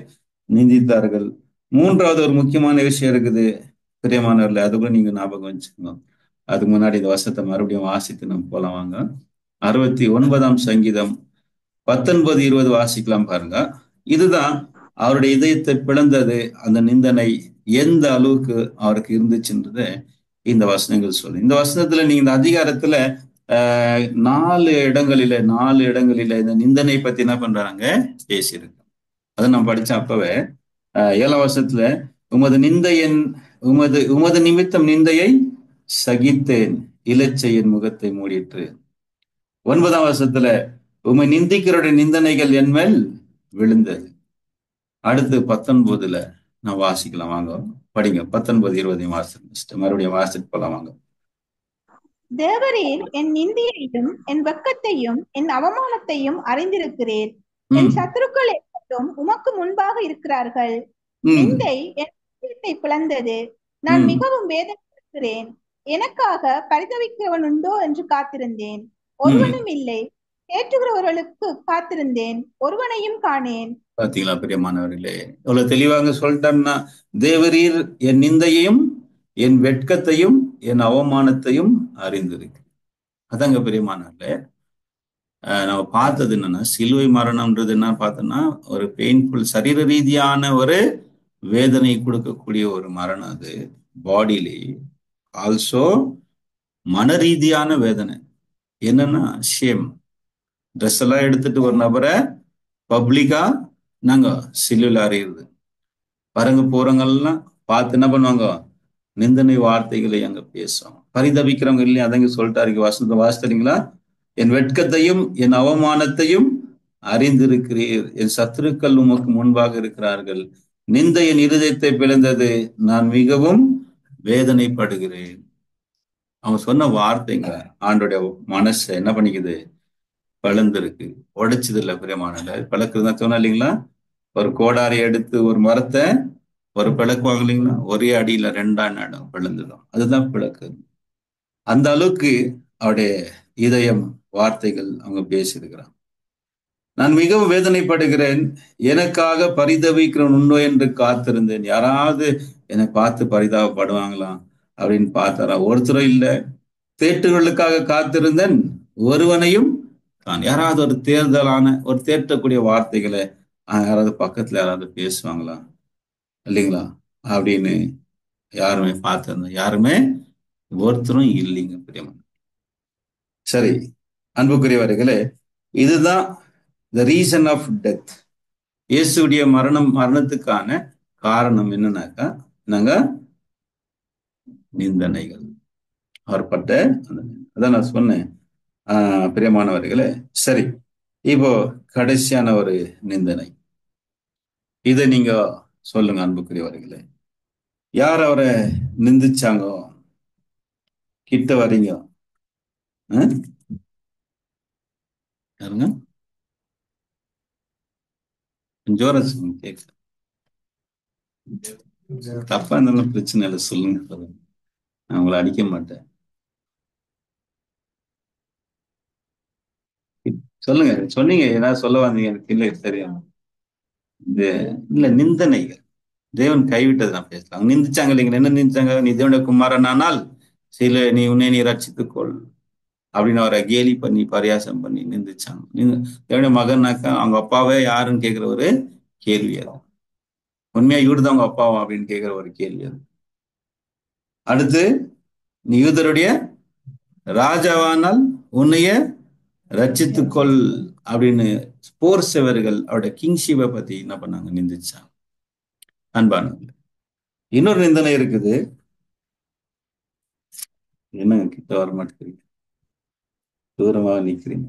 நிந்தித்தார்கள். மூன்றாவது ஒரு முக்கியமான விஷயம் இருக்குது பிரியமானவர்களே, அது கூட நீங்க ஞாபகம் வச்சுக்கோங்க. அதுக்கு முன்னாடி இந்த வசனத்தை மறுபடியும் வாசித்து நம்ம போலாம் வாங்க. 69ஆம் சங்கீதம் 19, 20 வாசிக்கலாம் பாருங்க. இதுதான் அவருடைய இதயத்தை பிளந்தது. அந்த நிந்தனை எந்த அளவுக்கு அவருக்கு இருந்துச்சுன்றத இந்த வசனங்கள் சொல்லு. இந்த வசனத்துல நீங்க இந்த அதிகாரத்துல 4 இடங்களில இந்த நிந்தனை பத்தி என்ன பண்றாங்க பேசியிருக்கு. அதை நம்ம படிச்சோம் அப்பவே. 7ஆம் வசனத்துல உமது நிந்தையன் உமது உமது நிமித்தம் நிந்தையை சகித்தேன், இலச்சையின் முகத்தை மூடிற்று. 9ஆம் வசனத்துல உம்மை நிந்திக்கிறோட நிந்தனைகள் என்மேல் விழுந்தது. அடுத்து 19ல நான் வாசிக்கலாம் வாங்க, படிங்க. 19, 20 வாசிட்டு மறுபடியும் வாசிட்டு போலாம் வாங்க. தேவரீர் என் நிந்தியையும் என் வெட்கத்தையும் என் அவமானத்தையும் அறிந்திருக்கிறீர். என் சத்துருக்கள் எப்போதும் உமக்கு முன்பாக இருக்கிறார்கள். நிந்தை என் இதயத்தை பிளந்தது. நான் மிகவும் வேதனைப்படுகிறேன். எனக்காக பரிதவிக்கிறவன் உண்டோ என்று காத்திருந்தேன், ஒருவனும் இல்லை. தேற்றுகிறவர்களுக்கு காத்திருந்தேன், ஒருவனையும் காணேன். பாத்தீங்களா பிரியமானவர்களே, இவ்வளவு தெளிவாக சொல்லிட்டேன்னா, தேவரீர் என் நிந்தையையும் என் வெட்கத்தையும் என் அவமானத்தையும் அறிந்திருக்கு. அதாங்க பிரியமானவர்களே. நம்ம பார்த்தது என்னன்னா, சிலுவை மரணம்ன்றது என்ன பார்த்தோம்னா ஒரு பெயின்ஃபுல், சரீர ரீதியான ஒரு வேதனை கொடுக்கக்கூடிய ஒரு மரணம். அது பாடியிலே ஆல்சோ மன ரீதியான வேதனை. என்னன்னா ஷேம். ட்ரெஸ் எல்லாம் எடுத்துட்டு ஒரு நபரை பப்ளிக்கா நாங்க சிலுவையில் அறியுது. வரங்க போறவங்கெல்லாம் பார்த்து என்ன பண்ணுவாங்க, நிந்தனை வார்த்தைகளை அங்க பேசுவாங்க. பரிதவிக்கிறவங்க இல்லையா, அதங்க சொல்லிட்டாரு வசனத்தை வாசித்தீங்களா, என் வெட்கத்தையும் என் அவமானத்தையும் அறிந்திருக்கிறீர், என் சத்துருக்கள் உமக்கு முன்பாக இருக்கிறார்கள், நிந்தை என் இருதயத்தை பிளந்தது, நான் மிகவும் வேதனைப்படுகிறேன். அவன் சொன்ன வார்த்தைங்க ஆண்டோடைய மனசை என்ன பண்ணிக்குது, பிளந்திருக்கு, உடைச்சது இல்லை பிரியமானல. பிளக்குறதுதான் சொன்னா இல்லைங்களா, ஒரு கோடாரி எடுத்து ஒரு மரத்தை ஒரு பிளக்குவாங்க இல்லைங்களா, ஒரே அடியில 2 நடம் பிளந்துடும், அதுதான் பிளக்கு. அந்த அளவுக்கு அவருடைய இதயம் வார்த்தைகள் அவங்க பேசியிருக்கிறான். நான் மிகவும் வேதனைப்படுகிறேன், எனக்காக பரிதவிக்கிறவன் உண்டோ என்று காத்திருந்தேன். யாராவது என்னை பார்த்து பரிதாபப்படுவாங்களா அப்படின்னு பார்த்தாரா, ஒருத்தரும் இல்லை. தேற்றுகளுக்காக காத்திருந்தேன், ஒருவனையும் தான். யாராவது ஒரு தேர்தலான ஒரு தேற்றக்கூடிய வார்த்தைகளை யாராவது பக்கத்துல யாராவது பேசுவாங்களா இல்லைங்களா அப்படின்னு யாருமே பார்த்திருந்தேன், யாருமே ஒருத்தரும் இல்லைங்க பிரியமா. சரி அன்புக்குரியவர்களே, இதுதான் the reason of death. இயேசுடைய மரணத்துக்கான காரணம் என்னன்னாக்கா, நாங்க நிந்தனைகள், அவர்பட்ட அதான் நான் சொன்னேன் பிரியமானவர்களே. சரி, இப்போ கடைசியான ஒரு நிந்தனை, இதை நீங்க சொல்லுங்க அன்புக்குரியவர்களே. யார் அவரை நிந்திச்சாங்கோ, கிட்ட வரீங்க யாருங்க, ஜோர கேட்க. தப்பா இருந்தாலும் பிரச்சனை இல்லை, சொல்லுங்க சொல்லுங்க, நான் உங்களை அடிக்க மாட்டேன். சொல்லுங்க, சொன்னீங்க ஏதாவது சொல்ல வந்தீங்க, எனக்கு இல்லை தெரியும். இல்ல நிந்தனைகள் தேவன் கைவிட்டது நான் பேசலாம். நிந்திச்சாங்க இல்லைங்க, என்ன நிந்திச்சாங்க, நீ தேவனுடைய குமாரனானால் சில நீ உன்னை நீ ரட்சித்துக்கொள் அப்படின்னு அவரை கேலி பண்ணி பரியாசம் பண்ணி நிந்திச்சாங்க. தேவனுடைய மகனாக்கா அவங்க அப்பாவே யாருன்னு கேட்கிற ஒரு கேள்வி அது. உண்மையா இவருதான் அவங்க அப்பாவா அப்படின்னு கேட்கிற ஒரு கேள்வி அது. அடுத்து, நீ யூதருடைய ராஜாவானால் உன்னைய ரட்சித்துக்கொள் அப்படின்னு போர் சேவர்கள் அவருடைய கிங்ஷிப்பை பத்தி என்ன பண்ணாங்க, நிந்திச்சாங்க. அன்பானவர்கள், இன்னொரு நிந்தனை இருக்குது. என்னங்க கிட்ட வர மாட்டேங்கிறீங்க, தூரமாக நிற்கிறீங்க,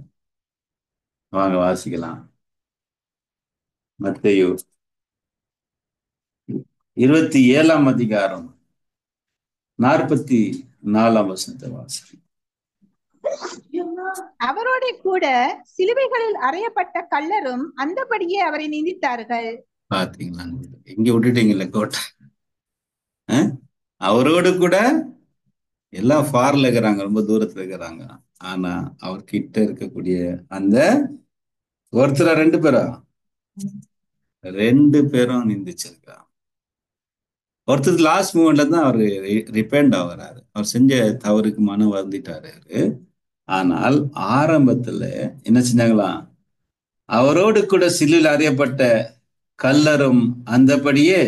வாங்க வாசிக்கலாம். மத்தேயு 27ஆம் அதிகாரம் 44ஆம் வசனத்தை வாசி. அவரோட கூட சிலுவைகளில் அறையப்பட்ட கள்ளரும் அந்தபடியே அவரை நிந்தித்தார்கள். பாத்தீங்களா, எங்க விட்டுட்டீங்கல்ல கோட்டை. அவரோடு கூட எல்லாம் ஃபார்ல இருக்கிறாங்க, ரொம்ப தூரத்துல இருக்கிறாங்க. ஆனா அவர் கிட்ட இருக்கக்கூடிய அந்த ஒருத்தரா 2 பேரா ரெண்டு பேரும் நிந்திச்சிருக்காங்க. ஒருத்தர் லாஸ்ட் மூமெண்ட்ல தான் அவரு ரிப்பெண்ட் ஆகுறாரு. அவர் செஞ்ச தவறுக்கு மனம் வருந்திட்டாரு. ஆனால் ஆரம்பத்துல என்ன செஞ்சாங்களாம், அவரோடு கூட சிலுவையில் அறியப்பட்ட கல்லரும் அந்தபடியே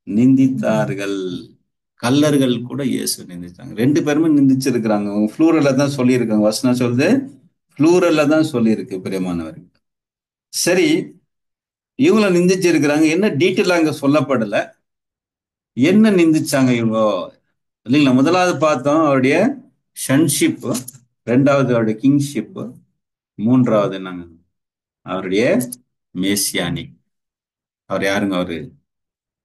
நிந்தித்தார்கள். கல்லர்கள் கூட இயேசு நிந்திச்சாங்க. ரெண்டு பேருமே நிந்திச்சிருக்கிறாங்க. ஃப்ளூரல்ல தான் சொல்லியிருக்காங்க. வசனம் சொல்லுது, ஃப்ளூரல்ல தான் சொல்லியிருக்கு பிரியமானவர்கள். சரி, இவங்கள நிந்திச்சிருக்கிறாங்க. என்ன டீட்டெயில் அங்க சொல்லப்படல. என்ன நிந்திச்சாங்க இவங்க இல்லைங்களா? முதலாவது பார்த்தோம் அவருடைய சன்ஷிப், ரெண்டாவது அவருடைய கிங்ஷிப், மூன்றாவது என்னங்க அவருடைய மேசியானிக். அவர் யாருங்க? அவரு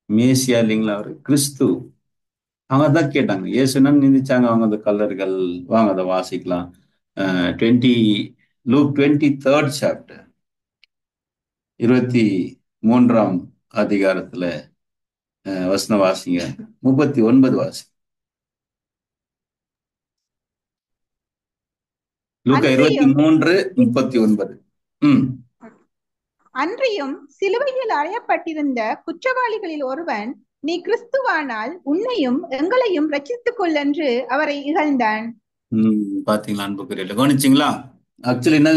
மேசியா இல்லைங்களா? அவரு கிறிஸ்து. அவங்க தான் கேட்டாங்க, இயேசுன்னு நிந்திச்சாங்க அவங்க அந்த கல்லர்கள். வாங்க அதை வாசிக்கலாம். 20 லூக் 23rd சாப்டர், 23ஆம் அதிகாரத்துல வசனம் வாசிங்க. 39 வாசி. லூக்கா 23:39. அன்றியும் சிலுவையில் அறையப்பட்டிருந்த குற்றவாளிகளில் ஒருவன், நீ கிறிஸ்துவானால் உன்னையும் எங்களையும் ரட்சித்துக் கொள் என்று அவரை இகழ்ந்தான். பாத்தீங்களா அன்புக்குரியல, கவனிச்சிங்களா? ஆக்சுவலி என்ன,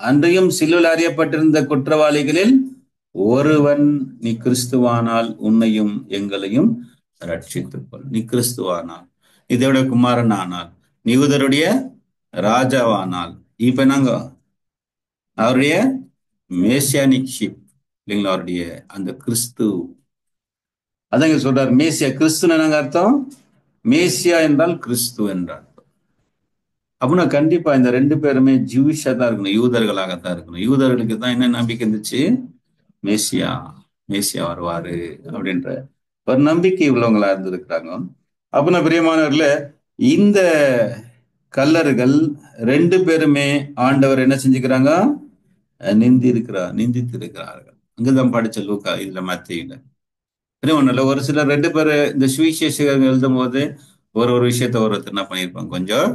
அன்றையும் சிலுவையில் அறியப்பட்டிருந்த குற்றவாளிகளில் ஒருவன், நீ கிறிஸ்துவானால் உன்னையும் எங்களையும் ரட்சித்துக்கொள். நீ கிறிஸ்துவானால், இதோட குமாரன் ஆனால், நீ யூதருடைய ராஜாவானால், இப்ப நாங்க அவருடைய மேசியானிக் ஷிப் இல்லைங்களா, அவருடைய அந்த கிறிஸ்து. அதாங்க சொல்றாரு மேசியா. கிறிஸ்துன்னு என்னங்க அர்த்தம்? மேசியா என்றால் கிறிஸ்து என்றார். அப்படின்னா கண்டிப்பா இந்த ரெண்டு பேருமே ஜூவிஷா தான் இருக்கணும், யூதர்களாகத்தான் இருக்கணும். யூதர்களுக்கு தான் என்ன நம்பிக்கை இருந்துச்சு? மேசியா, மேசியா வருவாரு அப்படின்ற ஒரு நம்பிக்கை உள்ளவங்களா இருந்திருக்கிறாங்க. அப்படின்னா பிரியமானவர்கள, இந்த கல்லர்கள் ரெண்டு பேருமே ஆண்டவர் என்ன செஞ்சுக்கிறாங்க? நிந்தித்து இருக்கிறார்கள். அங்கதான் படிச்ச லூக்கா, இதுல மத்தியில ஒண்ணுல ஒரு சிலர் ரெண்டு பேரு இந்த சுவிசேஷம் எழுதும் போது ஒரு விஷயத்த ஒருத்தர் என்ன பண்ணியிருப்பாங்க, கொஞ்சம்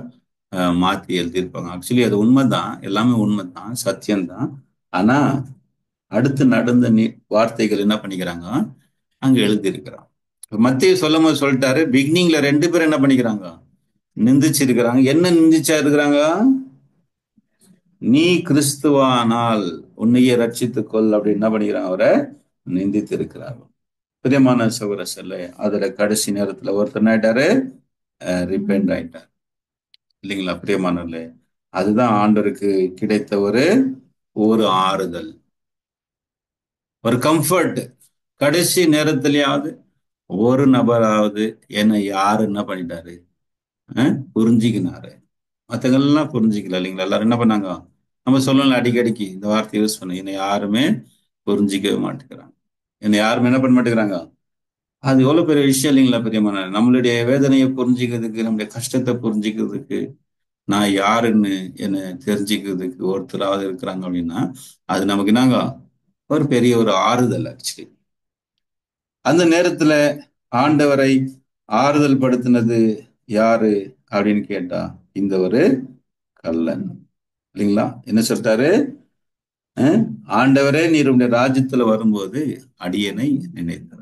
மாத்தி எழுதியிருப்பாங்க. ஆக்சுவலி அது உண்மைதான், எல்லாமே உண்மைதான், சத்தியம்தான். ஆனா அடுத்து நடந்த வார்த்தைகள் என்ன பண்ணிக்கிறாங்க, அங்க எழுதியிருக்கிறாங்க. மத்திய சொல்லும் போது சொல்லிட்டாரு, பிகினிங்ல ரெண்டு பேரும் என்ன பண்ணிக்கிறாங்க? நிந்திச்சிருக்கிறாங்க. என்ன நிந்திச்சா இருக்கிறாங்க? நீ கிறிஸ்துவானால் உன்னையே ரட்சித்துக்கொள் அப்படின்னு என்ன பண்ணிக்கிறாங்க? அவரை நிந்தித்து இருக்கிறாங்க. பிரியமான சகோதர செல்ல, அதுல கடைசி நேரத்துல ஒருத்தர் ஆயிட்டாரு, ரிப்பெண்ட் ஆயிட்டார் இல்லைங்களா பிரியமானவர்களே? அதுதான் ஆண்டவருக்கு கிடைத்த ஒரு ஆறுதல், ஒரு கம்ஃபர்ட். கடைசி நேரத்திலேயாவது ஒரு நபராவது என்னை யாரு என்ன பண்ணிட்டாரு, புரிஞ்சுக்கினாரு. மற்றவங்கெல்லாம் புரிஞ்சுக்கல இல்லைங்களா? எல்லாரும் என்ன பண்ணாங்க? நம்ம சொல்லல அடிக்கடிக்கு இந்த வார்த்தை யூஸ் பண்ண, என்னை யாருமே புரிஞ்சிக்கவே மாட்டேங்கிறாங்க, என்னை யாருமே என்ன பண்ண மாட்டேங்கிறாங்க. அது எவ்வளவு பெரிய விஷயம் இல்லைங்களா பிரியமான? நம்மளுடைய வேதனையை புரிஞ்சுக்கிறதுக்கு, நம்முடைய கஷ்டத்தை புரிஞ்சுக்கிறதுக்கு, நான் யாருன்னு என்னை தெரிஞ்சுக்கிறதுக்கு ஒருத்தராவது இருக்கிறாங்க அப்படின்னா அது நமக்கு என்னங்க, ஒரு பெரிய ஒரு ஆறுதல். ஆக்சுவலி அந்த நேரத்துல ஆண்டவரை ஆறுதல் படுத்தினது யாரு அப்படின்னு கேட்டா இந்த ஒரு கல்லன் இல்லைங்களா? என்ன சொல்லிட்டாரு? ஆண்டவரே நீர் உடைய ராஜ்யத்துல வரும்போது அடியனை நினைத்தார்.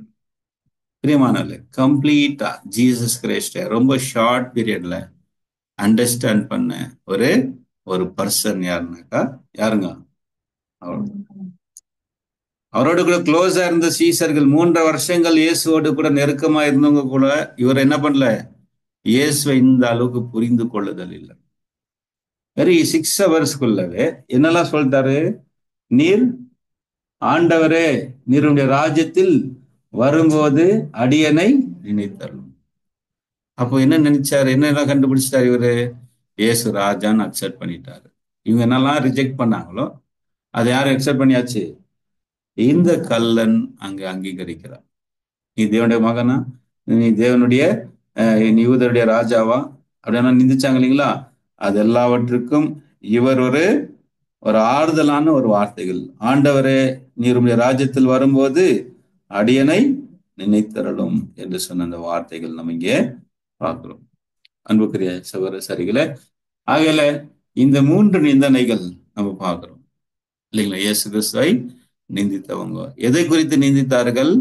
பிரியமானவர்களே, கம்ப்ளீட்டா ஜீசஸ் கிரைஸ்ட ரொம்ப ஷார்ட் பீரியட்ல அண்டர்ஸ்டாண்ட் பண்ண ஒரு பர்சன் யாருனாக்கா யாருங்க? அவரோட கூட க்ளோஸா இருந்த சீசர்கள், 3 வருஷங்கள் இயேசுவோடு கூட நெருக்கமா இருந்தவங்க கூட இவர் என்ன பண்ணல, இயேசுவை இந்த அளவுக்கு புரிந்து கொள்ளுதல் இல்லை. வெறும் 6 ஹவர்ஸ்க்குள்ளவே என்னெல்லாம் சொல்லிட்டாரு? நீர் ஆண்டவரே நீருடைய ராஜ்யத்தில் வரும்போது அடியனை நினைத்தரும். அப்போ என்ன நினைச்சாரு? என்னெல்லாம் கண்டுபிடிச்சிட்டாரு இவரு? இயேசு ராஜான்னு அக்செப்ட் பண்ணிட்டாரு. இவங்க என்னெல்லாம் ரிஜெக்ட் பண்ணாங்களோ அதை யாரும் அக்செப்ட் பண்ணியாச்சு? இந்த கல்லன் அங்க அங்கீகரிக்கிறார். நீ தேவனுடைய மகனா, நீ தேவனுடைய நீ யூதருடைய ராஜாவா அப்படின்னா நிந்திச்சாங்க இல்லைங்களா? அது எல்லாவற்றுக்கும் இவர் ஒரு ஆறுதலான ஒரு வார்த்தைகள், ஆண்டவரே நீருடைய ராஜ்யத்தில் வரும்போது அடியனை நினைத்தரலும் என்று சொன்ன அந்த வார்த்தைகள் நம்ம இங்கே பார்க்கிறோம். அன்புக்குரிய சகோதர சரிகளே, ஆகல இந்த 3 நிந்தனைகள் நம்ம பார்க்கிறோம் இல்லைங்களா? இயேசு கிறிஸ்துவை நிந்தித்தவங்க. எதை குறித்து நிந்தித்தார்கள்?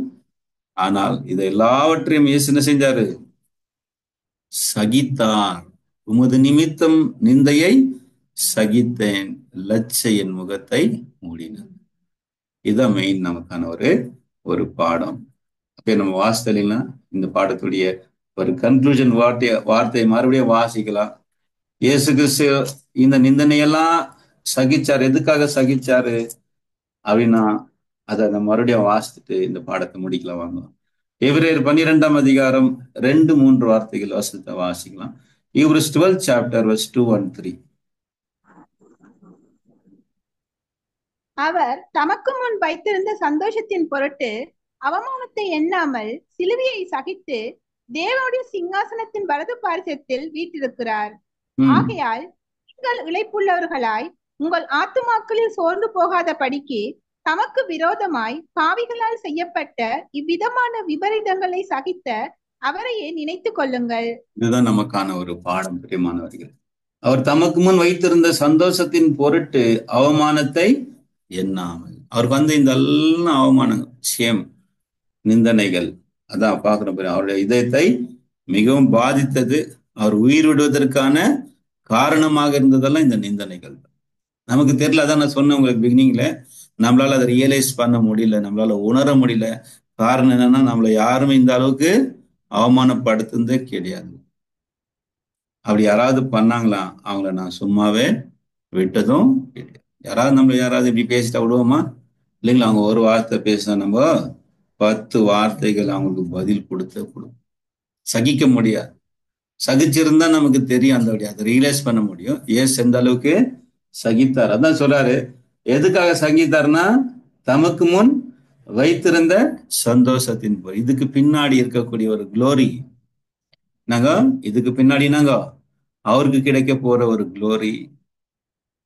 ஆனால் இதை எல்லாவற்றையும் இயேசு என்ன செஞ்சாரு? சகித்தார். உமது நிமித்தம் நிந்தையை சகித்தேன், லச்சையின் முகத்தை மூடினேன். இதுதான் மெயின் நமக்கான ஒரு பாடம். அப்ப நம்ம வாசித்தலைன்னா இந்த பாடத்துடைய ஒரு கன்க்ளூஷன் வார்த்தையை மறுபடியும் வாசிக்கலாம். இயேசு கிறிஸ்து இந்த நிந்தனையெல்லாம் சகிச்சாரு. எதுக்காக சகிச்சாரு அப்படின்னா அதை நம்ம மறுபடியும் வாசித்துட்டு இந்த பாடத்தை முடிக்கலாம். வாங்க, எபிரேயர் 12ஆம் அதிகாரம் 2-3 வார்த்தைகள் வசனத்தை வாசிக்கலாம். Hebrews 12th chapter verse 2 and 3. அவர் தமக்கு முன் வைத்திருந்த சந்தோஷத்தின் பொருட்டு அவமானத்தை எண்ணாமல் சிலுவையை சகித்து தேவனுடைய சிங்காசனத்தின் வலது பார்சத்தில் வீற்றிருக்கிறார். ஆகையால் நீங்கள் இளைப்புள்ளவர்களாய் உங்கள் ஆத்துமாக்களில் சோர்ந்து போகாத படிக்கு தமக்கு விரோதமாய் பாவிகளால் செய்யப்பட்ட இவ்விதமான விபரீதங்களை சகித்த அவரையே நினைத்துக் கொள்ளுங்கள். இதுதான் நமக்கான ஒரு பாடம் பிரியமானவர்கள். அவர் தமக்கு முன் வைத்திருந்த சந்தோஷத்தின் பொருட்டு அவமானத்தை எண்ணாமல், அவருக்கு வந்து இந்த எல்லாம் அவமானங்கள், சேம், நிந்தனைகள், அதான் பார்க்கிறோம். அவருடைய இதயத்தை மிகவும் பாதித்தது. அவர் உயிர் விடுவதற்கான காரணமாக இருந்ததெல்லாம் இந்த நிந்தனைகள். நமக்கு தெரியல, அதான் நான் சொன்னேன் உங்களுக்கு பிகினிங்ல, நம்மளால அதை ரியலைஸ் பண்ண முடியல, நம்மளால உணர முடியல. காரணம் என்னன்னா, நம்மளை யாருமே இந்த அளவுக்கு அவமானப்படுத்துனதே கிடையாது. அப்படி யாராவது பண்ணாங்களா, அவங்கள நான் சும்மாவே விட்டதும் கிடையாது. யாராவது இப்படி பேசிட்டா விடுவோமா? இல்லைங்களா? அவங்க ஒரு வார்த்தை பேசினா நம்ம 10 வார்த்தைகள் அவங்களுக்கு பதில் கொடுக்கும். சகிக்க முடியாது. சகிச்சிருந்தா நமக்கு தெரியும், அந்த அதை ரியலைஸ் பண்ண முடியும். ஏசு எந்த அளவுக்கு சகித்தார். அதான் சொல்றாரு, எதுக்காக சகித்தார்னா தமக்கு முன் வைத்திருந்த சந்தோஷத்தின் போய். இதுக்கு பின்னாடி இருக்கக்கூடிய ஒரு குளோரி, இதுக்கு பின்னாடி அவருக்கு கிடைக்க போற ஒரு குளோரி,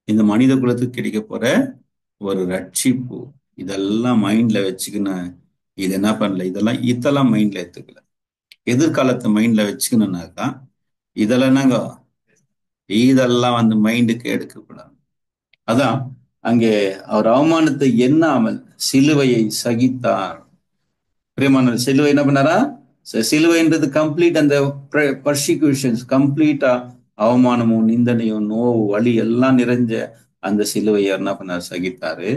இந்த மனித குலத்துக்கு கிடைக்க போற ஒரு ரட்சிப்பு, இதெல்லாம் மைண்ட்ல வச்சுக்கின்னு இது என்ன பண்ணல, இதெல்லாம் மைண்ட்ல எடுத்துக்கல. எதிர்காலத்தை மைண்ட்ல வச்சுக்கணும்னாக்கா இதெல்லாம் வந்து மைண்டுக்கு எடுக்கக்கூடாது. அதான் அங்கே அவர் அவமானத்தை எண்ணாமல் சிலுவையை சகித்தார். பிரியமான, சிலுவை என்ன பண்ணாரா? சிலுவைன்றது கம்ப்ளீட், அந்த பர்சிக்யூஷன்ஸ் கம்ப்ளீட்டா, அவமானமும் நிந்தனையும் நோவு வலி எல்லாம் நிறைஞ்ச அந்த சிலுவையை என்ன பண்ணார்? சகித்தாரு.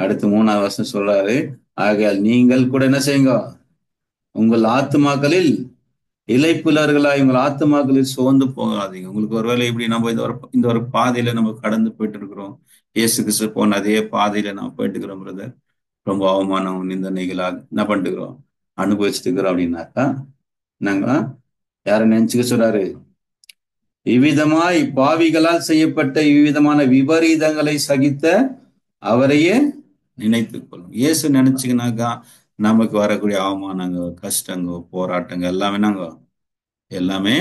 அடுத்து 3ஆவது வசனம் சொல்றாரு, ஆகையால் நீங்கள் கூட என்ன செய்யுங்க, உங்கள் ஆத்துமாக்களில் இளைப்புள்ளவர்களாய் உங்கள் ஆத்துமாக்களில் சோர்ந்து போகாதீங்க. உங்களுக்கு ஒருவேளை இப்படி நம்ம இந்த ஒரு பாதையில நம்ம கடந்து போயிட்டு இருக்கிறோம், இயேசு கிறிஸ்து போன அதே பாதையில நம்ம போயிட்டு இருக்கிறோம் பிரதர், ரொம்ப அவமானம் நிந்தனைகளா என்ன பண்ணிட்டு இருக்கிறோம், அனுபவிச்சுட்டு இருக்கிறோம் அப்படின்னாக்கா நாங்க யார நினைச்சுக்க சொல்றாரு? இவ்விதமாய் பாவிகளால் செய்யப்பட்ட இவ்விதமான விபரீதங்களை சகித்த அவரையே நினைத்துக் கொள்ளும். இயேசு நினைச்சுக்கினாக்கா நமக்கு வரக்கூடிய அவமானங்கள், கஷ்டங்கள், போராட்டங்கள் எல்லாமே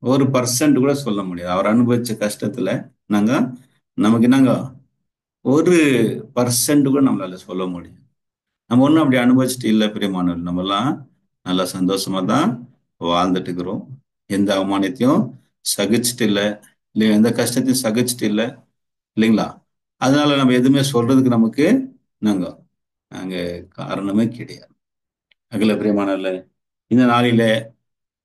1% கூட சொல்ல முடியாது. அவர் அனுபவிச்ச கஷ்டத்துல நமக்கு 1% கூட நம்மளால சொல்ல முடியும். நம்ம ஒன்றும் அப்படி அனுபவிச்சுட்டு இல்லை பிரியமானவர்கள். நம்மெல்லாம் நல்லா சந்தோஷமா தான் வாழ்ந்துட்டு இருக்கிறோம். எந்த அவமானத்தையும் சகிச்சுட்டு இல்லை, எந்த கஷ்டத்தையும் சகிச்சுட்டு இல்லை, இல்லைங்களா? அதனால நம்ம எதுவுமே சொல்றதுக்கு நமக்கு நாங்க காரணமே கிடையாது. அகில பிரியமானவர்களே, இந்த நாளில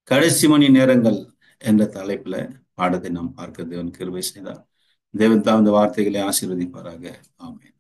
கடைசி மணி நேரங்கள் என்ற தலைப்புல பாடத்தை நாம் பார்க்க தேவன் கிருபை செய்தார். தேவன் தான் அந்த வார்த்தைகளை ஆசீர்வதிப்பாராக. ஆமென்.